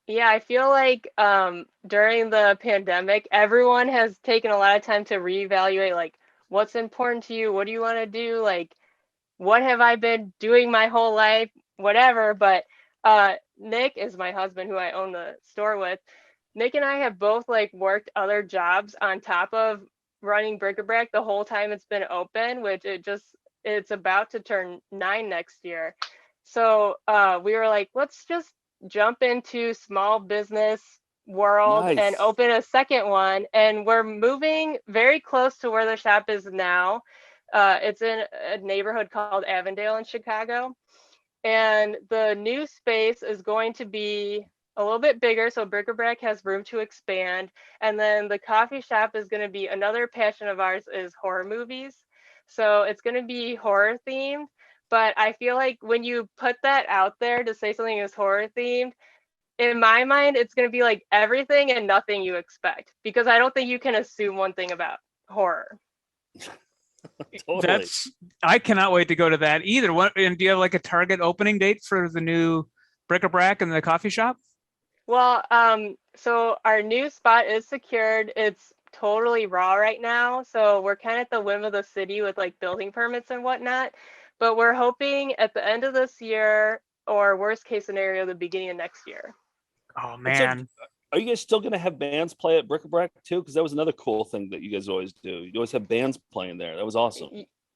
Yeah, I feel like during the pandemic, everyone has taken a lot of time to reevaluate like what's important to you, what do you want to do, like what have I been doing my whole life, whatever. But Nick is my husband who I own the store with. Nick and I have both like worked other jobs on top of running Bric-a-Brac the whole time it's been open, which it's about to turn 9 next year. So we were like, let's just jump into small business world and open a second one. And we're moving very close to where the shop is now. It's in a neighborhood called Avondale in Chicago. And the new space is going to be a little bit bigger, so Bric-a-Brac has room to expand. And then the coffee shop is going to be another passion of ours is horror movies. So it's going to be horror themed. But I feel like when you put that out there to say something is horror themed, in my mind, it's going to be like everything and nothing you expect, because I don't think you can assume one thing about horror. Totally. I cannot wait to go to that either. And do you have like a target opening date for the new Bric-a-Brac and the coffee shop? Well, so our new spot is secured. It's totally raw right now. So we're kind of at the whim of the city with like building permits and whatnot. But we're hoping at the end of this year, or worst case scenario, the beginning of next year. Oh man. Are you guys still going to have bands play at Bric-a-Brac too? Because that was another cool thing that you guys always do. You always have bands playing there. That was awesome.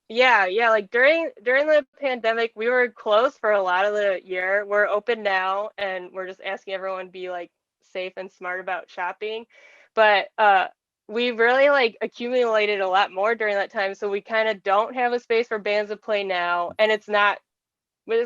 Yeah. Like during the pandemic, we were closed for a lot of the year. We're open now, and we're just asking everyone to be like safe and smart about shopping. But we really like accumulated a lot more during that time. So we kind of don't have a space for bands to play now, and it's not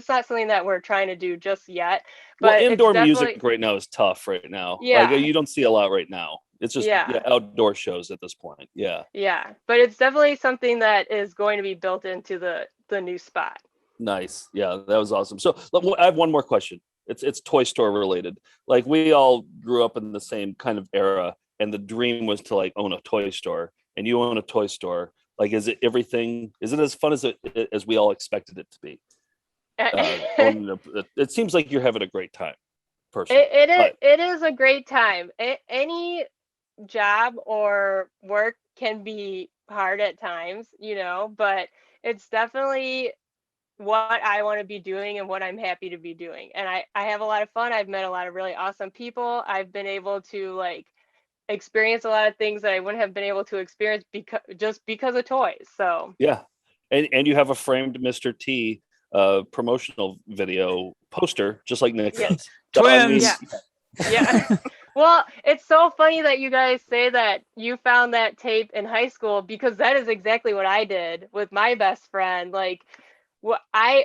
something that we're trying to do just yet. But well, indoor music right now is tough right now. Yeah. Like, you don't see a lot right now. It's just outdoor shows at this point. Yeah. Yeah. But it's definitely something that is going to be built into the new spot. Nice. Yeah, that was awesome. So I have one more question. It's toy store related. Like we all grew up in the same kind of era, and the dream was to like own a toy store, and you own a toy store. Like, is it as fun as we all expected it to be? It seems like you're having a great time, personally. It is a great time. Any job or work can be hard at times, but it's definitely what I want to be doing and what I'm happy to be doing. And I have a lot of fun. I've met a lot of really awesome people. I've been able to like experience a lot of things that I wouldn't have been able to experience because of toys. So yeah, and you have a framed Mr. T promotional video poster, just like Nick does. Twins. Yeah. Well, it's so funny that you guys say that you found that tape in high school, because that is exactly what I did with my best friend. Like, I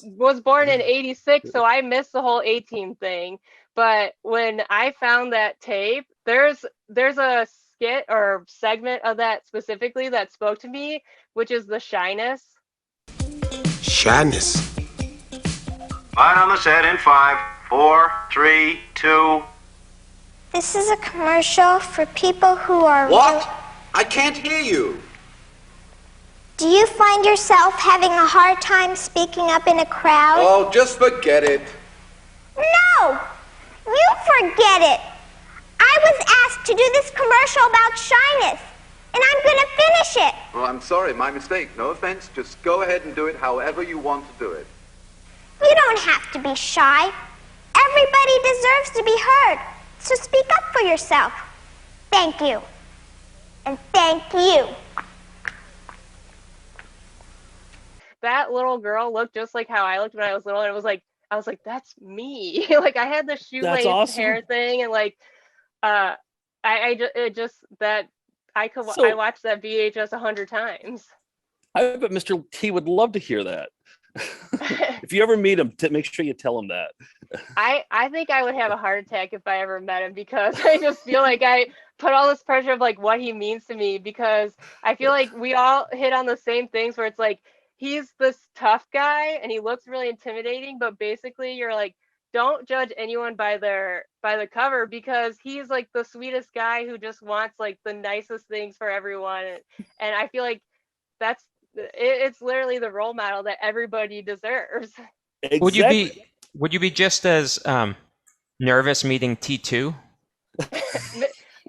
was born in '86, so I missed the whole A-Team thing. But when I found that tape, there's a skit or segment of that specifically that spoke to me, which is the shyness. Shyness. Light on the set in 5, 4, 3, 2. This is a commercial for people who are... What? I can't hear you. Do you find yourself having a hard time speaking up in a crowd? Oh, just forget it. No! You forget it! I was asked to do this commercial about shyness, and I'm gonna finish it. Well, I'm sorry, my mistake. No offense. Just go ahead and do it however you want to do it. You don't have to be shy. Everybody deserves to be heard, so speak up for yourself. Thank you. And thank you. That little girl looked just like how I looked when I was little, and I was like, that's me. Like, I had the shoelace awesome. hair thing, and like, I watched that VHS 100 times. I bet Mr. T would love to hear that. If you ever meet him, make sure you tell him that. I think I would have a heart attack if I ever met him, because I just feel like I put all this pressure of like what he means to me, because I feel like we all hit on the same things where it's like, he's this tough guy and he looks really intimidating, but basically you're like, don't judge anyone by the cover, because he's like the sweetest guy who just wants like the nicest things for everyone. And I feel like it's literally the role model that everybody deserves. Exactly. Would you be just as nervous meeting T2?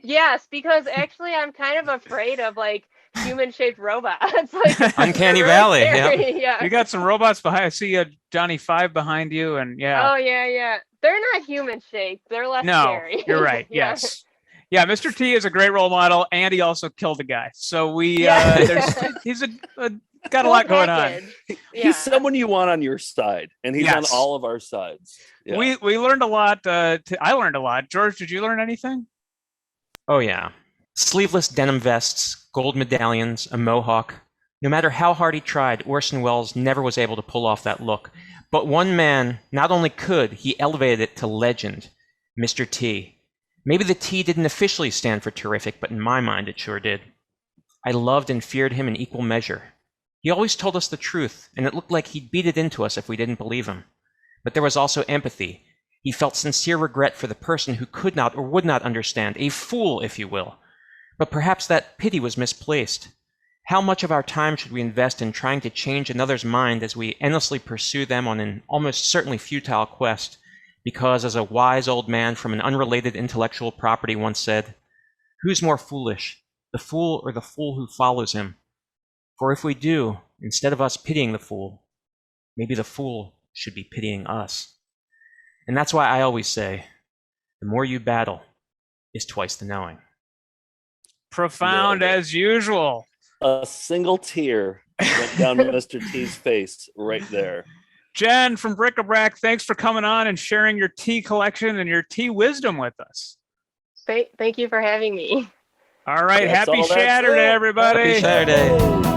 Yes, because actually I'm kind of afraid of like human-shaped robots. Like, Uncanny really Valley. scary. Yeah. You got some robots behind. I see Johnny 5 behind you, and yeah. Oh yeah. They're not human-shaped. They're less scary. You're right. Yeah. Yes. Yeah, Mr. T is a great role model, and he also killed a guy. So he's got a lot going on. He's someone you want on your side, and he's on all of our sides. Yeah. We learned a lot. I learned a lot. George, did you learn anything? Oh yeah. Sleeveless denim vests, gold medallions, a mohawk. No matter how hard he tried, Orson Welles never was able to pull off that look. But one man not only could, he elevated it to legend, Mr. T. Maybe the T didn't officially stand for terrific, but in my mind it sure did. I loved and feared him in equal measure. He always told us the truth, and it looked like he'd beat it into us if we didn't believe him. But there was also empathy. He felt sincere regret for the person who could not or would not understand, a fool, if you will. But perhaps that pity was misplaced. How much of our time should we invest in trying to change another's mind as we endlessly pursue them on an almost certainly futile quest? Because, as a wise old man from an unrelated intellectual property once said, "Who's more foolish, the fool or the fool who follows him? For if we do, instead of us pitying the fool, maybe the fool should be pitying us." And that's why I always say, the more you battle is twice the knowing. Profound as usual. A single tear went down Mr. T's face right there. Jen from Bric-a-Brac, thanks for coming on and sharing your tea collection and your tea wisdom with us. Thank you for having me. All right. Happy Saturday, everybody. Happy Saturday.